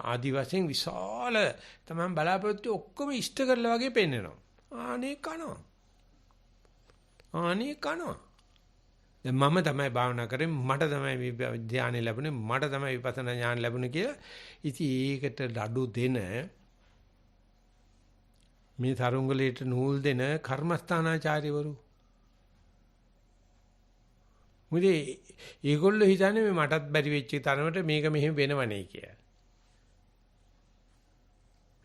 ආදි වශයෙන් විශාල තමයි බලාපොරොත්තු ඔක්කොම ඉෂ්ට කරලා වගේ පෙන්නනවා. ආනේ කනවා. දැන් මම තමයි භාවනා කරේ මට තමයි ධානය ලැබුණේ මට තමයි විපස්සනා ඥාන ලැබුණේ කියලා. ඉතින් ඒකට ඩඩු දෙන මේ තරුංගලයට නූල් දෙන කර්මස්ථානාචාර්යවරු මුදේ ඒගොල්ලෝ හිතන්නේ මේ මටත් බැරි වෙච්ච තරමට මේක මෙහෙම වෙනවනේ කියලා.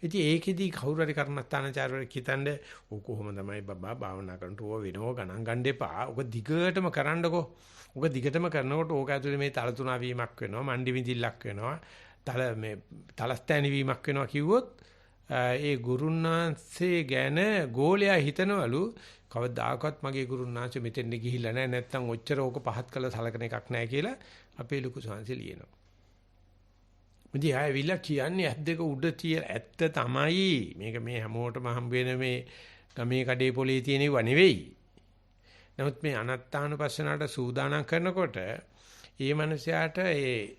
ඉතින් ඒකෙදි කවුරු හරි කර්මස්ථානාචාර්යවරු හිතන්නේ ඕක කොහොම තමයි බබා භාවනා කරනකොට ඕව වෙනව ගණන් ගන්න එපා. ඕක දිගටම කරන්නකෝ. ඕක දිගටම කරනකොට ඕක ඇතුලේ මේ තලතුණා වීමක් වෙනවා, මණ්ඩි විදිල්ලක් වෙනවා, තලස්තෑනි වීමක් වෙනවා කිව්වොත් ඒ ගුරුන්නාන්සේ ගැන ගෝලයා හිතනවලු කවදාකවත් මගේ ගුරුන්නාන්සේ මෙතෙන්ද ගිහිල්ලා නැහැ නැත්තම් ඔච්චර ඕක පහත් කළ සලකන එකක් නැහැ කියලා අපේ ලොකු සංසි ලියනවා. මුදී ආයෙවිලා කියන්නේ ඇත් දෙක උඩ තියලා ඇත්ත තමයි මේක මේ හැමෝටම හම්බ වෙන මේ ගමේ කඩේ පොලේ තියෙන ඒවා නෙවෙයි. නමුත් මේ අනත්තානුපස්සනාවට සූදානම් කරනකොට ඒ මනුස්සයාට ඒ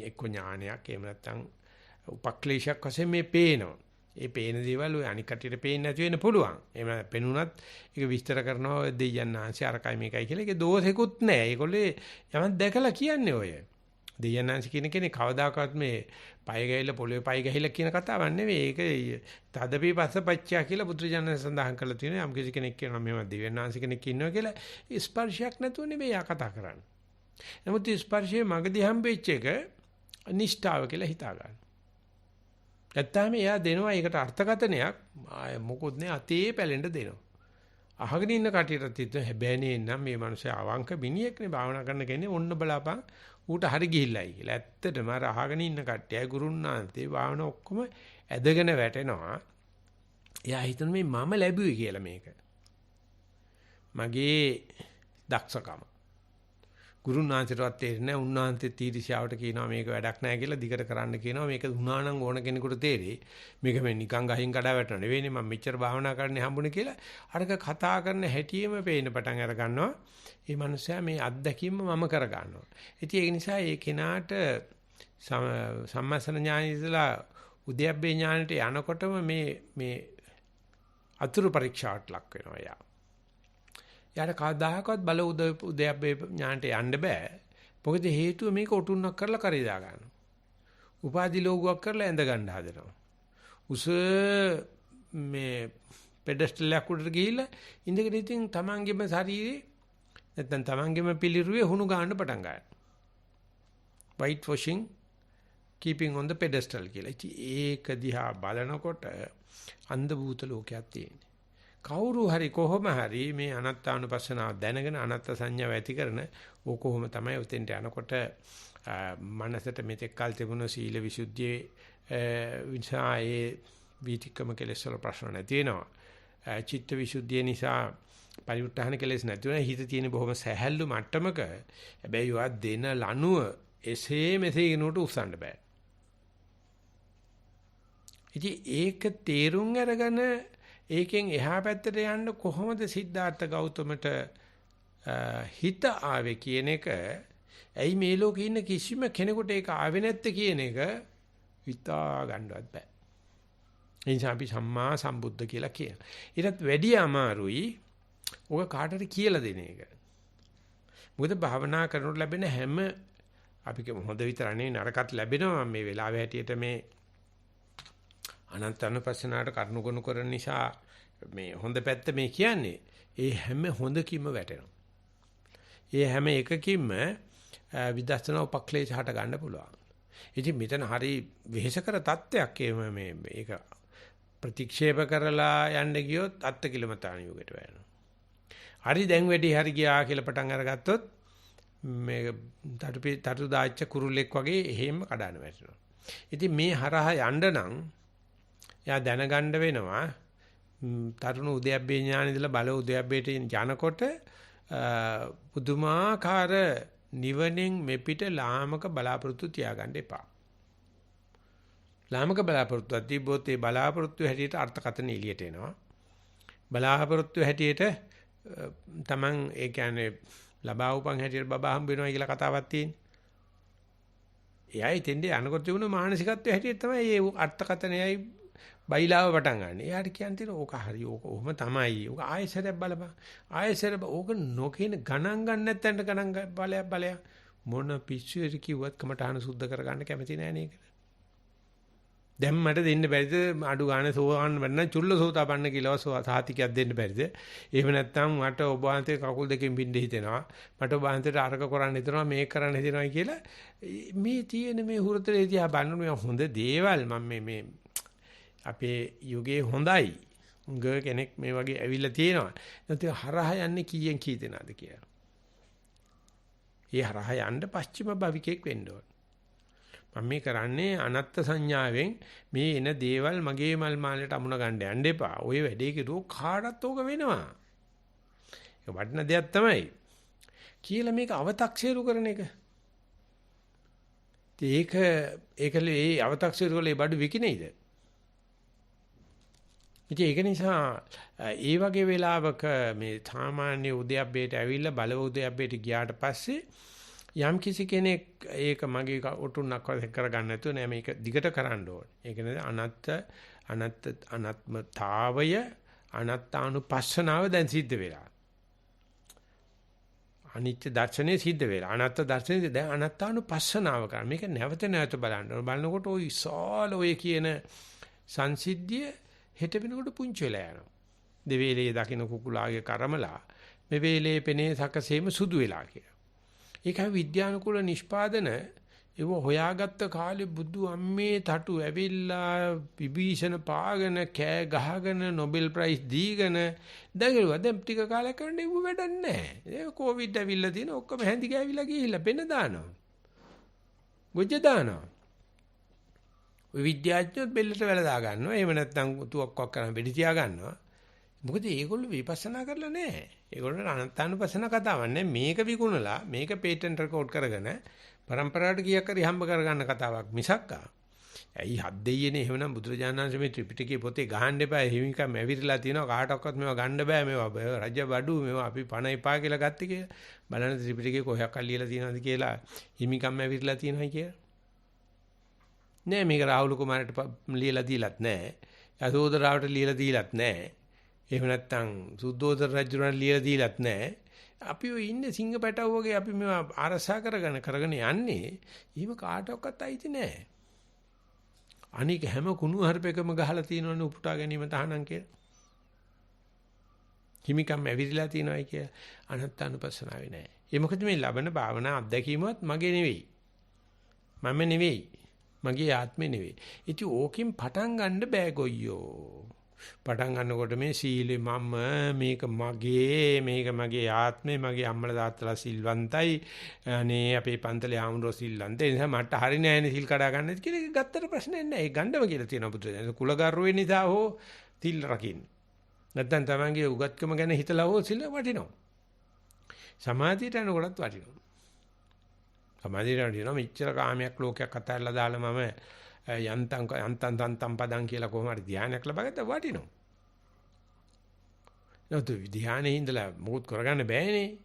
එක්ක ඥානයක් එහෙම නැත්තම් උපක්ලේශයක් වශයෙන් මේ පේනවා. ඒ පේන දේවල් ඔය අනික් කටියට පේන්නේ නැති වෙන්න පුළුවන්. එහෙම පෙනුනත් ඒක විස්තර කරනවා දෙයයන් ආංශය අරකයි මේකයි කියලා. ඒකේ දෝෂෙකුත් නැහැ. ඒගොල්ලේ යමක් දැකලා කියන්නේ ඔය. දෙයයන් ආංශ කියන කෙනේ කවදාකවත් මේ පය ගහලා පොළවේ පය ගහලා කියන කතාවක් නෙවෙයි. ඒක තදපි පස්ස පච්චා කියලා බුදුරජාණන් සඳහන් කරලා තියෙනවා. යම් කිසි කෙනෙක් කියනවා මෙහෙම දෙයයන් ආංශ කෙනෙක් ඉන්නවා කියලා ස්පර්ශයක් නැතුව නෙවෙයි යා කතා කරන්නේ. නමුත් ස්පර්ශයේ මගදී හම්බෙච්ච එක නිෂ්ඨාව කියලා හිතා ගන්න. නැත්තම් එයා දෙනවා ඒකට අර්ථකථනයක් මොකොත් නෑ අතේ පැලෙන්න දෙනවා. අහගෙන ඉන්න කටියටත් හිතුවා හැබැයි නේනම් මේ මිනිස්සු අවංක මිනිහෙක්නේ භාවනා කරන කෙනේ ඔන්න බලාපන් ඌට හරි ගිහිල්ලායි කියලා. ඇත්තටම අර අහගෙන ඉන්න කට්ටියයි ගුරුන්නාන්තේ භාවනා ඔක්කොම ඇදගෙන වැටෙනවා. එයා හිතන මේ මම ලැබුවේ කියලා මේක. මගේ දක්ෂකම. ගුරුනාන්තේටවත් තේරෙන්නේ නැහැ. උන්නාන්තේ තීරිෂාවට කියනවා මේක වැඩක් නැහැ කියලා දිගට කරන්න කියනවා. මේක වුණා නම් ඕන කෙනෙකුට තේරෙයි. මේක මේ නිකන් ගහින් කඩා වැටෙනව නෙවෙයිනේ මම මෙච්චර භාවනා කරන්නේ හම්බුනේ කියලා. අරක කතා කරන හැටියෙම පේන්න පටන් අර ගන්නවා. මේ මනුස්සයා මේ අත්දැකීම මම කර ගන්නවා. ඉතින් ඒ නිසා ඒ කෙනාට සම්මස්සන ඥානය ඉඳලා උද්‍යප්පේ ඥානයට යනකොටම මේ අතුරු පරීක්ෂාවට ලක් වෙනවා යා. යාට කවදාහකවත් බල උද්‍යප්පේ ඥානට යන්න බෑ. මොකද හේතුව මේක ඔටුන්නක් කරලා කරේ දා ගන්නවා. උපාදි ලෝගුවක් කරලා ඇඳ ගන්න හදනවා. උස මේ පෙඩස්ටල් එකක් උඩට ගිහිල්ලා ඉඳගෙන ඉතින් තමන්ගේම ශරීරේ නැත්නම් තමන්ගේම පිළිරුවේ හුණු ගන්න පටන් ගන්නවා. white washing keeping on the pedestal කියලා. ඉතින් ඒක දිහා බලනකොට අන්ධ භූත ලෝකයක් තියෙනවා. කවුරු හරි කොහොම හරි මේ අනත්තානුපස්සනාව දැනගෙන අනත්ත් සංඥාව ඇති කරන ඕක කොහොම තමයි උතෙන්ට යනකොට මනසට මෙතෙක් කල් තිබුණු සීල විසුද්ධියේ නිසා ඒ වීතික්කම කෙලෙස් වල ප්‍රශ්න නැති වෙනවා. චිත්ත විසුද්ධිය නිසා පරිඋත්ථාන කෙලෙස් නැති වෙනවා. හිත තියෙන බොහොම සැහැල්ලු මට්ටමක. හැබැයි ඔයා දෙන ලනුව එසේ මෙසේ කිනුට උස්සන්න බෑ. ඉතින් ඒක තේරුම් අරගෙන ඒකෙන් එහා පැත්තට යන්න කොහොමද සිද්ධාර්ථ ගෞතමට හිත ආවේ කියන එක ඇයි මේ ලෝකේ ඉන්න කිසිම කෙනෙකුට ඒක ආවේ නැත්තේ කියන එක හිතා ගන්නවත් බෑ. ඒ නිසා අපි සම්මා සම්බුද්ධ කියලා කියන. ඊටත් වැඩි අමාරුයි ඔක කාටට කියලා දෙන එක. මොකද භාවනා කරනකොට ලැබෙන හැම අපි හොඳ විතර නෙවෙයි නරකත් ලැබෙනවා මේ වෙලාවේ හැටියට මේ අනන්ත අනුපස්සනාවට කරුණු කරන නිසා මේ හොඳ පැත්ත මේ කියන්නේ ඒ හැම හොඳකින්ම වැටෙනවා. ඒ හැම එකකින්ම විදර්ශනා උපක්ලේශ හට ගන්න පුළුවන්. ඉතින් මෙතන හරි වෙහෙසකර තත්ත්වයක් මේක ප්‍රතික්ෂේප කරලා යන්න ගියොත් අත්ති කිලමතාන යුගයට වැටෙනවා. හරි දැන් වැඩි හරි ගියා කියලා පටන් අරගත්තොත් මේ තටු දාච්ච කුරුල්ලෙක් වගේ එහෙම කඩන වැටෙනවා. ඉතින් මේ හරහා යන්න නම් යා දැනගන්න වෙනවා තරුණ උද්‍යප්පේ ඥාන ඉඳලා බල උද්‍යප්පේට යනකොට පුදුමාකාර නිවනෙන් මෙපිට ලාමක බලාපොරොත්තු තියාගන්න එපා. ලාමක බලාපොරොත්තු තිබ්බොත් ඒ බලාපොරොත්තු හැටියට අර්ථකථන එළියට එනවා. බලාපොරොත්තු හැටියට Taman ඒ කියන්නේ ලබා උපන් හැටියට බබා හම්බ වෙනවා කියලා කතාවක් තියෙනවා. එයයි තෙන්දේ අනකොට තිබුණ මානසිකත්වයේ හැටියට තමයි මේ අර්ථකථනයයි බයිලාව පටන් ගන්න. එයාට කියන්නේ ඕක හරි ඕක ඔහොම තමයි. ඕක ආයෙසරක් බලපන්. ආයෙසර ඕක නොකින ගණන් ගන්න නැත්නම් ගණන් බලයක් මොන පිස්සුවේද කිව්වත් කමටහන සුද්ධ කරගන්න කැමති නෑ නේද? දැන් මට දෙන්න බැරිද අඩු ගන්න සෝවාන් වෙන්න චුල්ලසෝතාපන්න කියලා සාතිකයක් දෙන්න බැරිද? එහෙම නැත්නම් මට ඔබ වහන්සේ කකුල් දෙකෙන් බින්ද හිතෙනවා. මට ඔබ වහන්සේට අරක කරන්න හිතෙනවා මේක කරන්න හිතෙනවා කියලා මේ තියෙන මේ හුරතේ දිහා බලන මේ හොඳ දේවල් මම මේ අපේ යුගයේ හොඳයි. උංග කෙනෙක් මේ වගේ ඇවිල්ලා තියෙනවා. නැත්නම් හරහා යන්නේ කීයෙන් කී දෙනාද කියලා. ඒ හරහා යන්න පස්චිම භවිකෙක් වෙන්න ඕන. මම මේ කරන්නේ අනත්ත් සංඥාවෙන් මේ එන දේවල් මගේ මල් මාලයට අමුණ ගන්න යන්න එපා. ඔය වැඩේ කෙරුවෝ කාටත් ඕක වෙනවා. ඒක වටින දෙයක් තමයි. කියලා මේක අව탁සීරු කරන එක. ඒකලේ ඒ අව탁සීරු වල ඒ බඩු විකිනේද? ඉතින් ඒක නිසා ඒ වගේ වෙලාවක මේ සාමාන්‍ය උද්‍යප්පේට ඇවිල්ලා බලව උද්‍යප්පේට ගියාට පස්සේ යම් කිසි කෙනෙක් ඒක මගේ ඔටුන්නක් කරගන්න නැතුව නෑ මේක දිගට කරන්න ඕනේ. ඒක නේද අනත්ත් අනාත්මතාවය අනාත්තානුපස්සනාව දැන් සිද්ධ වෙලා. අනිත්‍ය දර්ශනේ සිද්ධ වෙලා. අනාත්ම දර්ශනේ දැන් අනාත්තානුපස්සනාව කරා. මේක නැවත නැවත බලන්න. බලනකොට ওই විශාල ඔය කියන සංසිද්ධිය හෙට වෙනකොට පුංචි වෙලා යනවා. දෙවේලේ දකින්න කුකුලාගේ කර්මලා මේ වේලේ පෙනේ සකසේම සුදු වෙලා කියලා. ඒකයි විද්‍යානුකූල නිෂ්පාදන ඒව හොයාගත්ත කාලේ බුදු අම්මේ තටු ඇවිල්ලා විභීෂණ පාගන කෑ ගහගෙන නොබෙල් ප්‍රයිස් දීගෙන දැඟලුවා. දැන් ටික කාලයක් කරන්නේ ඌ වැඩක් නැහැ. ඒ කොවිඩ් ඇවිල්ලා තියෙන ඔක්කොම හැඳි ගෑවිලා ගිහිල්ලා පෙන දානවා. ගොජ්ජ දානවා. ඔය විද්‍යාඥයෝ බෙල්ලට වැල දා ගන්නවා. එහෙම නැත්නම් තුවක්කක් කරන් වෙඩි තියා ගන්නවා. මොකද ඒගොල්ලෝ විපස්සනා කරලා නැහැ. ඒගොල්ලෝ අනන්තානුපස්සන කතාවක් නැහැ. මේක විකුණලා මේක පේටන්ට් රෙකෝඩ් කරගෙන પરම්පරාවට කීයක් හරි හම්බ කරගන්න කතාවක් මිසක් ඇයි හත් දෙයියනේ එහෙමනම් බුදුරජාණන් වහන්සේ මේ ත්‍රිපිටකයේ පොතේ ගහන්න එපා. හිමිකම් ඇවිරලා තියෙනවා කාටවත් මේවා ගන්න බෑ. මේවා රජ බඩු මේවා අපි පණ එපා කියලා ගත්තේ කියලා. බලන්න ත්‍රිපිටකයේ කොහයක් අල්ලියලා තියෙනවද කියලා හිමිකම් ඇවිරලා තියෙනවයි කියලා. නෑ මේක රාහුල කුමාරට ලියලා දීලත් නෑ. යසෝදරාවට ලියලා දීලත් නෑ. එහෙම නැත්නම් සුද්ධෝදන රජුණන් ලියලා දීලත් නැහැ. අපි ඔය ඉන්නේ සිංහ පැටව වගේ අපි මේවා අරසා කරගෙන යන්නේ. ඊම කාටවත් අයිති නැහැ. අනික හැම කුණු හර්පයකම ගහලා තියෙනවනේ උපුටා ගැනීම තහනම් කියලා. හිමිකම් ඇවිදලා තියෙනවයි කියලා අනත්තානුපස්සනාවේ නැහැ. ඒ මොකද මේ ලබන භාවනා අත්දැකීමවත් මගේ නෙවෙයි. මම නෙවෙයි. මගේ ආත්මේ නෙවෙයි. ඉතින් ඕකෙන් පටන් ගන්න බෑ ගොයියෝ. පටන් ගන්නකොට මේ සීලෙ මම මේක මගේ ආත්මේ මගේ අම්මලා තාත්තලා සිල්වන්තයි අනේ අපේ පන්තලේ ආමුරෝ සිල්වන්ත ඒ නිසා මට හරි නෑනේ සිල් කඩා ගන්න කියලා ගත්තට ප්‍රශ්නයක් නෑ ඒ ගන්නම කියලා තියෙනවා පුදුරේ කුලගරුවේ නිසා හෝ සිල් රකින්න නැත්නම් තමන්ගේ උගත්කම ගැන හිතලා හෝ සිල් වටිනවා සමාධියට යනකොටත් වටිනවා සමාධියට යනවා මෙච්චර කාමයක් ලෝකයක් අතහැරලා දාලා මම යන්තම් පදං කියලා කොහොම හරි ධානයක් ලබාගත්ත වටිනවා. නමුත් ධානයේ ඉඳලා මොකුත් කරගන්න බෑනේ.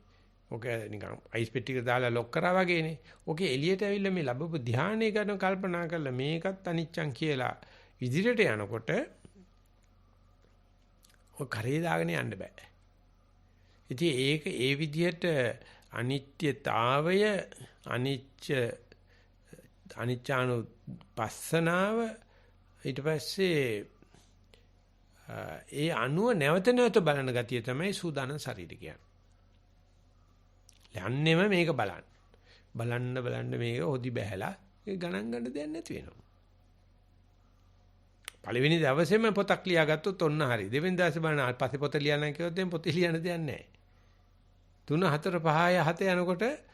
ඔක නිකන් අයිස් පෙට්ටියක දාලා ලොක් කරා වගේනේ. ඔකේ එළියට ඇවිල්ලා මේ ලැබපු ධානය ගැන කල්පනා කරලා මේකත් අනිච්චං කියලා ඉදිරියට යනකොට ඔය කරේ දාගෙන යන්න බෑ. ඉතින් ඒක ඒ විදිහට අනිත්‍යතාවය අනිච්චානුපස්සනාව ඊට පස්සේ ඒ අණුව නැවත නැවත බලන ගතිය තමයි සූදානම් ශරීරය කියන්නේ. යන්නෙම මේක බලන්න. බලන්න මේක හොදි බහැලා ඒ ගණන් ගන්න දෙයක් නැති වෙනවා. පළවෙනි දවසේම පොතක් ලියාගත්තොත් ඔන්න හරි. දෙවෙනි දවසේ බලන්න පස්සේ පොත ලියන්න කිව්වොත් දැන් පොතේ ලියන්න දෙයක් නැහැ. 3 4 5 7 යනකොට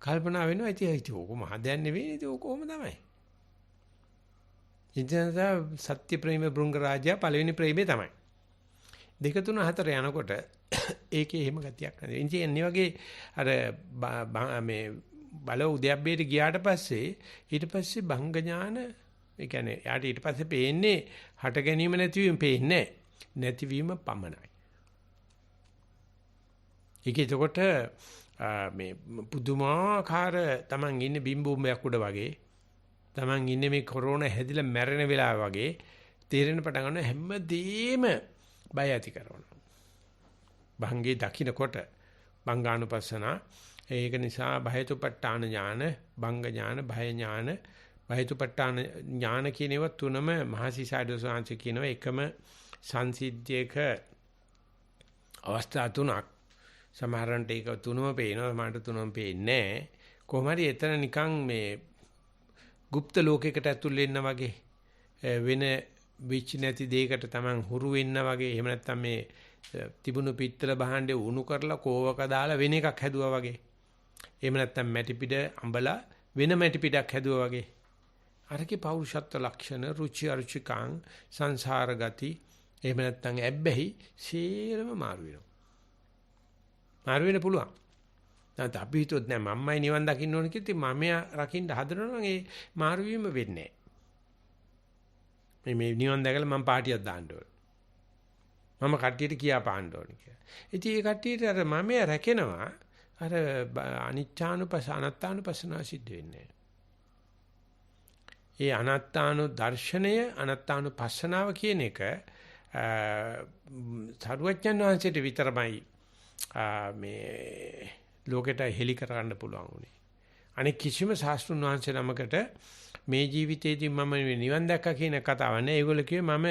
කල්පනා වෙනවා ඉතින් ඕක මහ දෙයක් නෙවෙයි ඉතින් ඕක කොහොම තමයි. ඉතින් සත්‍ය ප්‍රේම බෘංග රාජ්‍ය පළවෙනි ප්‍රේමේ තමයි. 2 3 4 යනකොට ඒකේ එහෙම ගතියක් නැහැ. ඉතින් එන්නේ වගේ අර මේ බල උද්‍යප්පේට ගියාට පස්සේ ඊට පස්සේ භංග ඥාන ඒ කියන්නේ යාට ඊට පස්සේ පේන්නේ හට ගැනීම නැතිවීම පේන්නේ නැතිවීම පමණයි. ඒක එතකොට මේ පුදුමාකාර Taman ඉන්නේ බිම්බුම්බයක් උඩ වගේ Taman ඉන්නේ මේ කොරෝනා හැදිලා මැරෙන වෙලාව වගේ තේරෙන පටන් ගන්න හැමදේම බය ඇති කරනවා. භංගේ දකින්නකොට භංගානුපස්සන ඒක නිසා භයතුපට්ඨාන ඥාන, භංග ඥාන, භය ඥාන, භයතුපට්ඨාන ඥාන කියන ඒවා තුනම මහසිසාරද සාංශ කියනවා එකම සංසිද්ධියක අවස්ථා තුනක්. සමහරන්ට ඒක තුනම පේනවා සමහරට තුනම පේන්නේ නැහැ. කොහොම හරි එතන නිකන් මේ গুপ্ত ලෝකයකට ඇතුල් වෙන්න වගේ වෙන විච් නැති දෙයකට Taman හුරු වෙන්න වගේ එහෙම නැත්නම් මේ තිබුණු පිත්තල භාණ්ඩේ උණු කරලා කෝවක දාලා වෙන එකක් හැදුවා වගේ. එහෙම නැත්නම් මැටි පිට අඹලා වෙන මැටි පිටක් හැදුවා වගේ. අරකේ පෞරුෂත්ව ලක්ෂණ, රුචි අරුචිකාං, සංසාර ගති, එහෙම නැත්නම් ඇබ්බැහි සීරම මාරු වෙනවා. මාරු වෙන්න පුළුවන්. නැත්නම් අපි හිතුවොත් නෑ මම්මයි නිවන් දකින්න ඕන කිව්ත් මමයා රකින්න හදනවා නම් ඒ මාරු වීම වෙන්නේ නෑ. මේ නිවන් දැකලා මම පාටියක් දාන්න ඕන. මම කට්ටියට කියා පාන්න ඕන කියලා. ඉතින් ඒ කට්ටියට අර මමයා රැකෙනවා අර අනිච්චානුපස අනත්තානුපසනාව සිද්ධ වෙන්නේ. ඒ අනාත්තානු දර්ශනය අනාත්තානුපස්සනාව කියන එක සරුවච්චන් වහන්සේට විතරමයි මේ ලෝකෙට හෙලි කරගන්න පුළුවන් උනේ. අනෙක් කිසිම ශාස්ත්‍රුන් වහන්සේ නමකට මේ ජීවිතේදී මම නිවන් දැක්කා කියන කතාව නෑ. ඒගොල්ලෝ කිව්වේ මම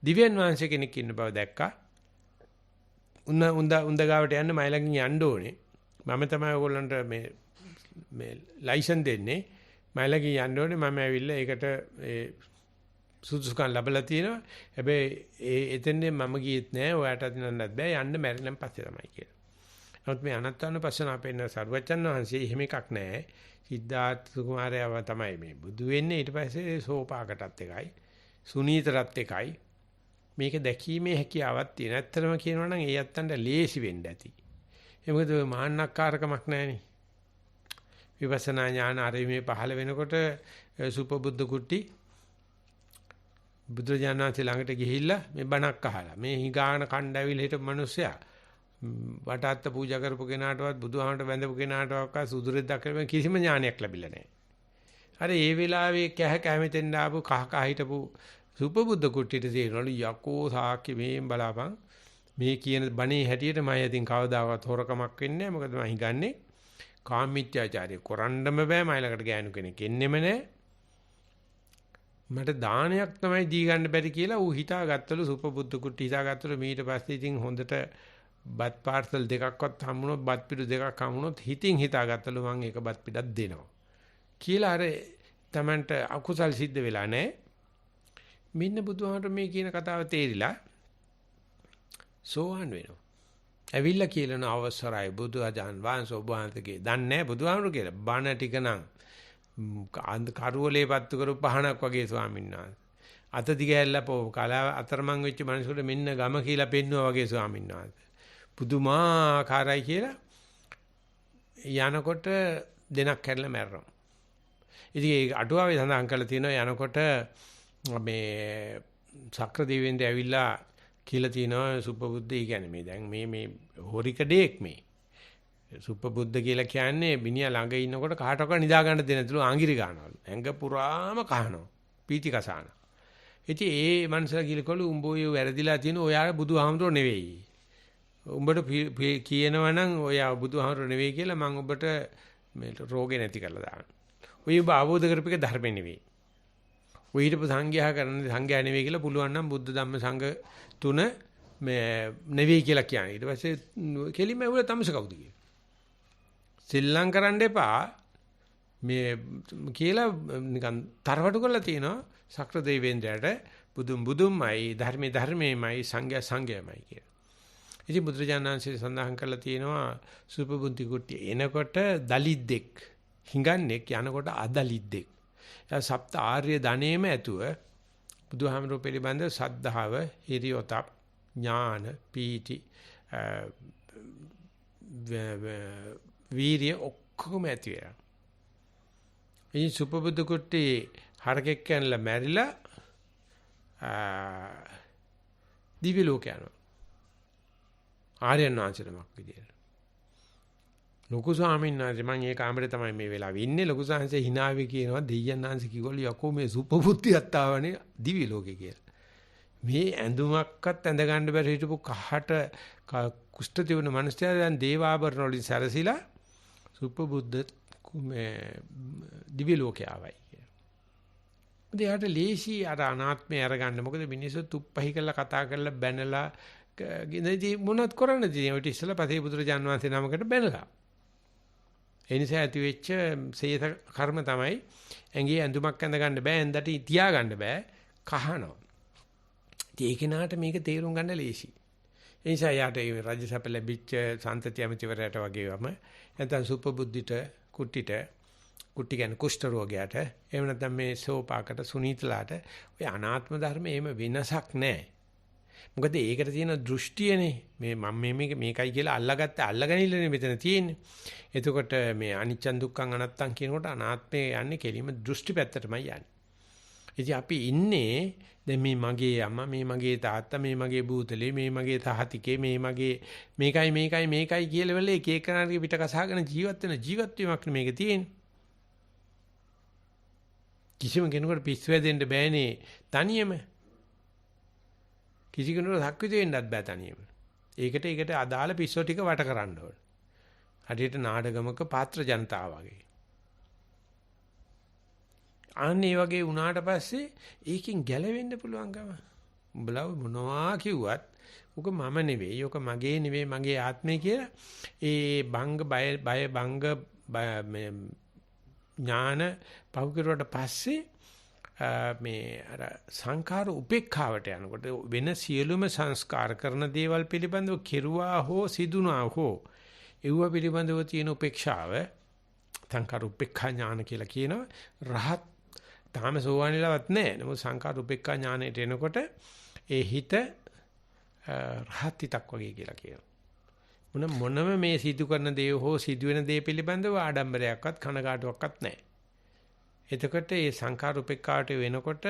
දිව්‍යන් වහන්සේ කෙනෙක් ඉන්න බව දැක්කා. උන්ද ගාවට යන්න මයිලකින් යන්න ඕනේ. මම තමයි ඔයගොල්ලන්ට මේ ලයිසන් දෙන්නේ. මයිලකින් යන්න ඕනේ. මම ඇවිල්ලා ඒකට සුදුසුකම් ලැබලා තියෙනවා. හැබැයි එතෙන්දී මම ගියෙත් නෑ. ඔයාටත් නන්නත් බෑ. යන්න මැරෙන්න පස්සේ තමයි කියලා. නමුත් මේ අනත්තානුපස්සන අපේන සර්වචන් වහන්සේ එහෙම එකක් නෑ. සිද්ධාර්ථ කුමාරයාව තමයි මේ බුදු වෙන්නේ. ඊට පස්සේ සෝපාකටත් එකයි. සුනීතරත් එකයි. මේක දැකීමේ හැකියාවක් තියෙන. ඇත්තටම කියනවා නම් ඒ අත්තන්ට ලේසි වෙන්න ඇති. ඒ මොකද මාන්නක්කාරකමක් නැහෙනි. විපස්සනා ඥාන ආරෙමේ පහළ වෙනකොට සුපබුද්ධ කුට්ටි බුදුජානනාථ ළඟට ගිහිල්ලා මේ බණක් අහලා මේ හිඟාන කණ්ඩාවිල හිටපු මිනිස්සයා වටාත්ත පූජා කරපු කෙනාටවත් බුදුහාමට වැඳපු කෙනාටවත් සුදුරෙක් දක්වන්න කිසිම ඥානයක් ලැබිලා නැහැ. අර ඒ වෙලාවේ කැමෙතෙන් ආපු කහ හිටපු සුපබුද්ධ කුට්ටිට තේරෙනවලු යකෝ සාක්‍ය මේන් බලාපන් මේ කියන බණේ හැටියට මම ඉතින් කවදාකවත් හොරකමක් වෙන්නේ නැහැ. මොකද මම හිතන්නේ කාමීත්‍යාචාරය කරන්නම බෑ. මයිලකට ගෑනු කෙනෙක් එන්නෙම නැහැ. මට දානයක් තමයි දී ගන්න බැරි කියලා ඌ හිතාගත්තලු සුපබුද්ධ කුට්ටි හිතාගත්තලු ඊට පස්සේ ඉතින් හොඳට බත් පාර්සල් දෙකක්වත් හම්බුනොත් බත් පිටු දෙකක් හම්බුනොත් හිතින් හිතාගත්තලු මම ඒක බත් පිටක් දෙනවා කියලා අර Tamanට අකුසල් සිද්ධ වෙලා නැහැ. මින්න බුදුහාමර මේ කියන කතාව තේරිලා සෝවන් වෙනවා. ඇවිල්ලා කියලාන අවසරයි බුදුආජාන් වහන්සේ ඔබ වහන්සේගේ දන්නේ නැහැ බුදුහාමර කියලා. බණ ටික නම් කරුවලේ පත්තු කරපු පහනක් වගේ ස්වාමීන් වහන්සේ. අත දිගැල්ලා කලාව අතරමං වෙච්ච මිනිසුන්ට මෙන්න ගම කියලා පෙන්නවා වගේ ස්වාමීන් වහන්සේ. පුදුමාකාරයි කියලා යනකොට දෙනක් කැරලා මැරෙනවා. ඉතින් ඒ අටුවාවේ සඳහන් කරලා තියෙනවා යනකොට මේ සක්‍ර දෙවියන්ට ඇවිල්ලා කියලා තියෙනවා සුපබුද්ධ කියන්නේ මේ දැන් මේ හොරිකඩේක් මේ සුපබුද්ධ කියලා කියන්නේ මිනිහා ළඟ ඉන්නකොට කාටවත් නිදා ගන්න දෙන්නේ නැතුළු ආංගිරි ගන්නවලු. ඇඟ පුරාම කහනවා. පීති කසාන. ඉතින් ඒ මනුස්සයා කිලකලු උඹ ඔය වැරදිලා තියෙන ඔයා බුදුහාමුදුරුවෝ නෙවෙයි. උඹට කියනවා නම් ඔයා බුදුහාමුදුරුවෝ නෙවෙයි කියලා මම ඔබට මේ රෝගේ නැති කරලා දානවා. ඔය ඔබ අවබෝධ කරපේක ධර්ම නෙවෙයි. ඔය හිටපු සංඝයා කරන්නේ සංඝයා නෙවෙයි කියලා පුළුවන් නම් බුද්ධ ධම්ම සංඝ තුන මේ නෙවෙයි කියලා කියන්නේ. ඊට පස්සේ කෙලින්ම ඒවල තමස කවුද කියලා. සිල්ලම් කරන්න එපා මේ කියලා නිකන් තරවටු කරලා තියෙනවා සක්‍ර දෙවියන්ට බුදුන්මයි ධර්මයේමයි සංඝයමයි කියලා. ඉතින් බුදුරජාණන්සේ සඳහන් කරලා තියෙනවා සුපබුද්ධි කුට්ටිය එනකොට දලිද්දෙක් හිඟන්නේක් යනකොට අදලිද්දෙක්. එයා සප්ත ආර්ය ධනෙම ඇතුව බුදුහාමරෝ පිළිබඳ සද්ධාව, හිරියොතප්, ඥාන, පීති, වීර්ය ඔක්කොම ඇති වෙනවා. ඉතින් සුපබුද්ධ කුට්ටි හරකෙක් කනලා මැරිලා දිව්‍ය ලෝක යනවා. ආර්යයන් වහන්සේනමක් විදියට. ලොකු ස්වාමීන් වහන්සේ මම ඒ කාමරේ තමයි මේ වෙලාවෙ ඉන්නේ. ලොකු ස්වාමීන්සේ hinaවේ කියනවා දෙයයන් වහන්සේ කිව්වලු යකෝ මේ සුපබුද්ධියත් ආවනේ දිව්‍ය ලෝකේ කියලා. මේ ඇඳුමක්වත් ඇඳ ගන්න බැරි හිටපු කහට කුෂ්ඨ තිබුණ මිනිස්සයා දැන් දේවාභරණ වලින් සැරසිලා සුපබුද්ධ මේ දිව්‍ය ලෝකේ ආවයි කියලා. දෙයට ලේසි අර අනාත්මය අරගන්න. මොකද මිනිස්සු තුප්පහි කරලා කතා කරලා බැනලා ඉතින් මොනවත් කරන්න තියෙන්නේ. ඔය ඉස්සලා පතේ පුත්‍රයන් වහන්සේ නමකට බැනලා. ඒ නිසා ඇති වෙච්ච සේත කර්ම තමයි ඇඟේ ඇඳුමක් ඇඳ ගන්න බෑ, ඇඳට තියා ගන්න බෑ, කහනවා. ඉතින් ඒ කෙනාට මේක තේරුම් ගන්න ලේසි. ඒ නිසා යාට ඒ රජසප ලැබිච්ච සම්තති ඇමතිවරයාට වගේම නැත්නම් සුපබුද්ධිට කුට්ටි කියන්නේ කුෂ්ඨ රෝගයට එහෙම නැත්නම් මේ සෝපාකට සුනීතලාට ඔය අනාත්ම ධර්ම එහෙම වෙනසක් නැහැ. මොකද ඒකට තියෙන දෘෂ්ටියනේ මේ මම මේකයි කියලා අල්ලගනින්නනේ මෙතන තියෙන්නේ. එතකොට මේ අනිච්චන් දුක්ඛං අනත්තං කියනකොට අනාත්මය යන්නේ කෙලිම දෘෂ්ටි පැත්තටමයි යන්නේ. ඉතින් අපි ඉන්නේ දැන් මේ මගේ අම්මා මේ මගේ තාත්තා මේ මගේ බූතලේ මේ මගේ සහතිකේ මේ මගේ මේකයි කියලා වෙලේ එක එකනාගේ පිට කසාගෙන ජීවත් වීමක් මේක තියෙන්නේ. කිසිම කෙනෙකුට පිස්සු වැදෙන්න බෑනේ තනියම. කිසි කෙනෙකුට සක්විති වෙන්නත් බෑ තනියම. ඒකට අදාළ පිස්සෝ ටික වට කරන්න ඕන. හරියට නාටකමක පාත්‍ර ජනතාව වගේ. අනේ වගේ වුණාට පස්සේ ඒකෙන් ගැලවෙන්න පුළුවන්කම. උඹලා මොනවා කිව්වත් උක මම නෙවෙයි, උක මගේ නෙවෙයි, මගේ ආත්මය කියලා ඒ බංග බය බංග ඥාන පහු කරුවට පස්සේ මේ අර සංඛාර උපේක්ඛාවට යනකොට වෙන සියලුම සංස්කාර කරන දේවල් පිළිබඳව කෙරුවා හෝ සිදුනා හෝ ඒව පිළිබඳව තියෙන උපේක්ෂාව සංඛාර උපේක්ඛා ඥාන කියලා කියනවා. රහත් තාම සෝවාන්ලවත් නැහැ. නමුත් සංඛාර උපේක්ඛා ඥානයට එනකොට ඒ හිත රහත් හිතක් වගේ කියලා කියනවා. මොනම මේ සිදු කරන දේ හෝ සිදුවෙන දේ පිළිබඳව ආඩම්බරයක්වත් කනගාටුවක්වත් නැහැ. එතකොට මේ සංඛාර උපේක්ඛාට වෙනකොට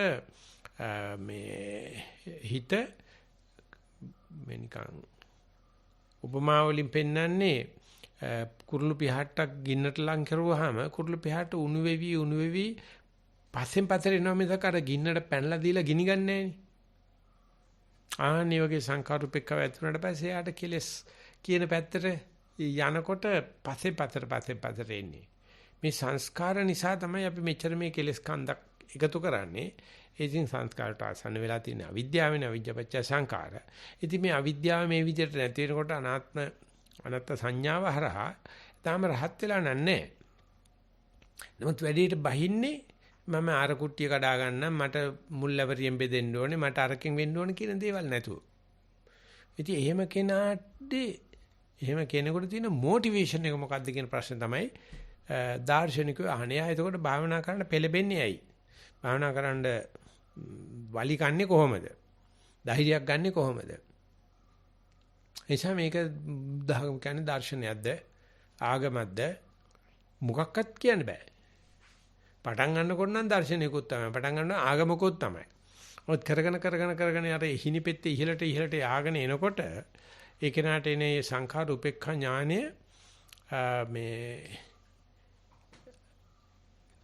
මේ හිත මේ නිකන් උපමා වලින් පෙන්වන්නේ කුරුළු පිහට්ටක් ගින්නට ලං කරුවාම කුරුළු පිහට්ට උණු වෙවි පස්සෙන් පතර එනවා මිසක අර ගින්නට පැනලා දීලා ගිනි ගන්නෑ නේ. ආන්නේ වගේ සංඛාර උපේක්ඛාව ඇති වුණාට පස්සේ යාට කෙලස් කියන පැත්තට යනකොට පස්සේ පතර එන්නේ. මේ සංස්කාර නිසා තමයි අපි මෙච්චර මේ කෙලස් කන්දක් එකතු කරන්නේ. ඒ ඉතින් සංස්කාරට ආසන්න වෙලා තියෙන අවිද්‍යාවනේ අවිජ්ජාපච්චය සංඛාර. ඉතින් මේ අවිද්‍යාව මේ විදිහට නැති වෙනකොට අනත්ත් සංඥාව හරහා තාම රහත් වෙලා නැහැ. නමුත් වැඩේට බහින්නේ මම අර කුට්ටිය කඩා ගන්නම්, මට මුල් ලැබරියෙන් බෙදෙන්න ඕනේ, මට අරකින් වෙන්න ඕනේ කියන දේවල් නැතුව. ඉතින් එහෙම කෙනෙකුට තියෙන මොටිවේෂන් එක මොකක්ද කියන ප්‍රශ්නේ තමයි දාර්ශනිකයෝ අහන්නේ. එතකොට භාවනා කරන්න පෙළඹෙන්නේ ඇයි? භාවනා කරන්න වලි කන්නේ කොහොමද? ධෛර්යයක් ගන්නෙ කොහොමද? එනිසා මේක කියන්නේ දාර්ශනයක්ද ආගමක්ද මොකක්වත් කියන්න බෑ. පටන් ගන්නකොට නම් දර්ශනයකුත් තමයි. පටන් ගන්නවා ආගමකුත් තමයි. මොකද කරගෙන අර හිණිපෙත්තේ ඉහළට යාගෙන එනකොට ඒ කෙනාට එන මේ සංඛාර උපේක්ඛා ඥානය මේ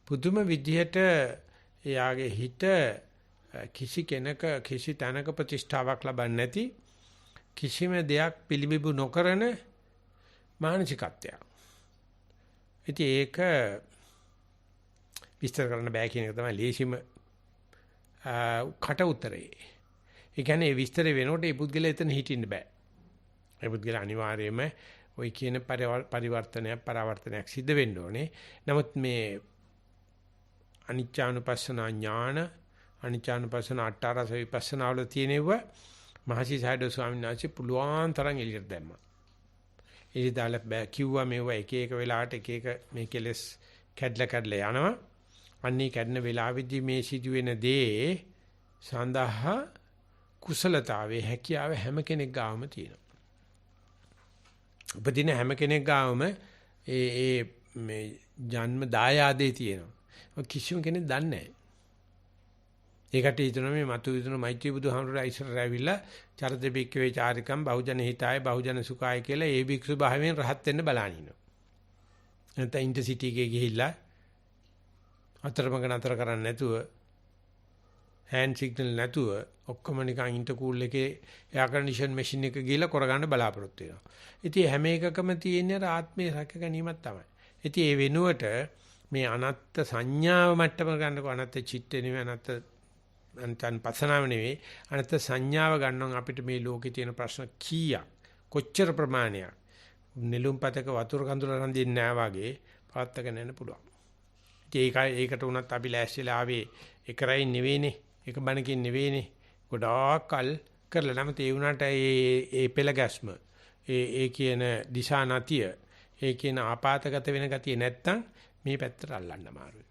පුදුම විදිහට එයාගේ හිත කිසි කෙනක කිසි තැනක ප්‍රතිෂ්ඨාවක් ලබන්නේ නැති කිසිම දෙයක් පිළිබිඹු නොකරන මානසිකත්වයක්. ඉතින් ඒක විස්තර කරන්න බෑ කියන එක තමයි ලේසිම කට උතරේ. ඒ කියන්නේ මේ විස්තරේ වෙනකොට මේ පුද්ගලයා එතන හිටින්න බෑ. ඒ පුද්ගලයා අනිවාර්යයෙන්ම ওই කියන පරිවර්තනයක් සිද්ධ වෙන්න ඕනේ. නමුත් මේ අනිච්චානුපස්සන ඥාන අනිච්චානුපස්සන අට්ඨාරස විපස්සනා වල තියෙනව මහසි සයිඩෝ ස්වාමීන් වහන්සේ පුළුවන් තරම් එළියට දැම්මා. එළිය දාලා බෑ කිව්වා මේවා එක එක වෙලාවට එක එක මේ කෙලස් කැඩලා යනවා. අන්නේ කැඩෙන වෙලාවෙදී මේ සිදුවෙන දේ සඳහා කුසලතාවයේ හැකියාව හැම කෙනෙක් ගාවම තියෙනවා. උපදින හැම කෙනෙක් ගාවම ඒ මේ ජන්ම දායාදේ තියෙනවා. කිසිම කෙනෙක් දන්නේ නැහැ. ඒකට හිතනවා මේ මතු විදුන මෛත්‍රී බුදුහාමුදුරුවෝ ඉස්සරහ ඇවිල්ලා චරිත බික්කවේ චාරිකම් බහුජන හිතාය බහුජන සුඛාය කියලා ඒ භික්ෂු භාවයෙන් රහත් වෙන්න බලන ඉන්නවා. නැත්නම් ඉන්ටර්සිටි එකේ ගිහිල්ලා අතරමඟ නතර කරන්නේ නැතුව හෑන්ඩ් සිග්නල් නැතුව ඔක්කොම නිකන් ඉන්ටර්කූල් එකේ එයා කන්ඩිෂන් මැෂින් එක ගිහලා කරගන්න බලාපොරොත්තු වෙනවා. ඉතින් හැම එකකම තියෙන ආත්මයේ රැක ගැනීමක් තමයි. ඉතින් ඒ වෙනුවට මේ අනත්ත් සංඥාව මට්ටම ගන්නකො අනත්ත් චිත්ත නෙවෙයි අනත්තන් පසනාව නෙවෙයි අනත්ත් සංඥාව ගන්නවා අපිට මේ ලෝකේ තියෙන ප්‍රශ්න කීයක් කොච්චර ප්‍රමාණයක් නිලුම්පතක වතුර කඳුල රඳින්නේ නැහැ වගේ පාත්තගෙන යන්න පුළුවන්. ඒකට උනත් අපි ලෑස්තිලා ආවේ එකරයි නෙවෙයිනේ. එක බණකින් නෙවෙයිනේ. ගොඩාක් කල් කරලා නම් තේ උනාට ඒ පෙළ ගැස්ම ඒ කියන දිශා නැතිය ඒ කියන ආපాతගත වෙන ගතිය නැත්තම් මේ පැත්තට අල්ලන්න අමාරුයි.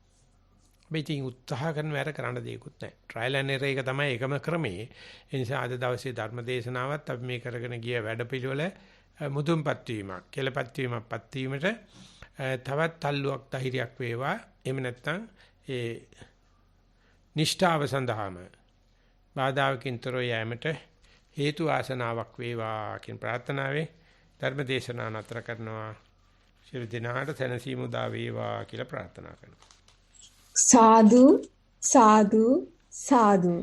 අපි ඉතින් උත්සාහ කරන වැඩ කරන්න දෙයක්වත් නැහැ. ට්‍රයිල් ඇන්ඩ් එරර් එක තමයි එකම ක්‍රමේ. ඒ නිසා අද දවසේ ධර්ම දේශනාවත් අපි මේ කරගෙන ගිය වැඩපිළිවෙල මුදුන්පත් වීමක්, කෙලපත් වීමක්පත් වීමට තවත් තල්ලුවක් ධෛර්යයක් වේවා. එහෙම නැත්නම් ඒ නිෂ්ඨාව සඳහාම බාධාකින් තොර යෑමට හේතු ආසනාවක් වේවා කියන ප්‍රාර්ථනාවෙන් ධර්ම දේශනාව නතර කරනවා. ශිරු දිනාට සැනසීම උදා වේවා කියලා ප්‍රාර්ථනා කරනවා. සාදු සාදු සාදු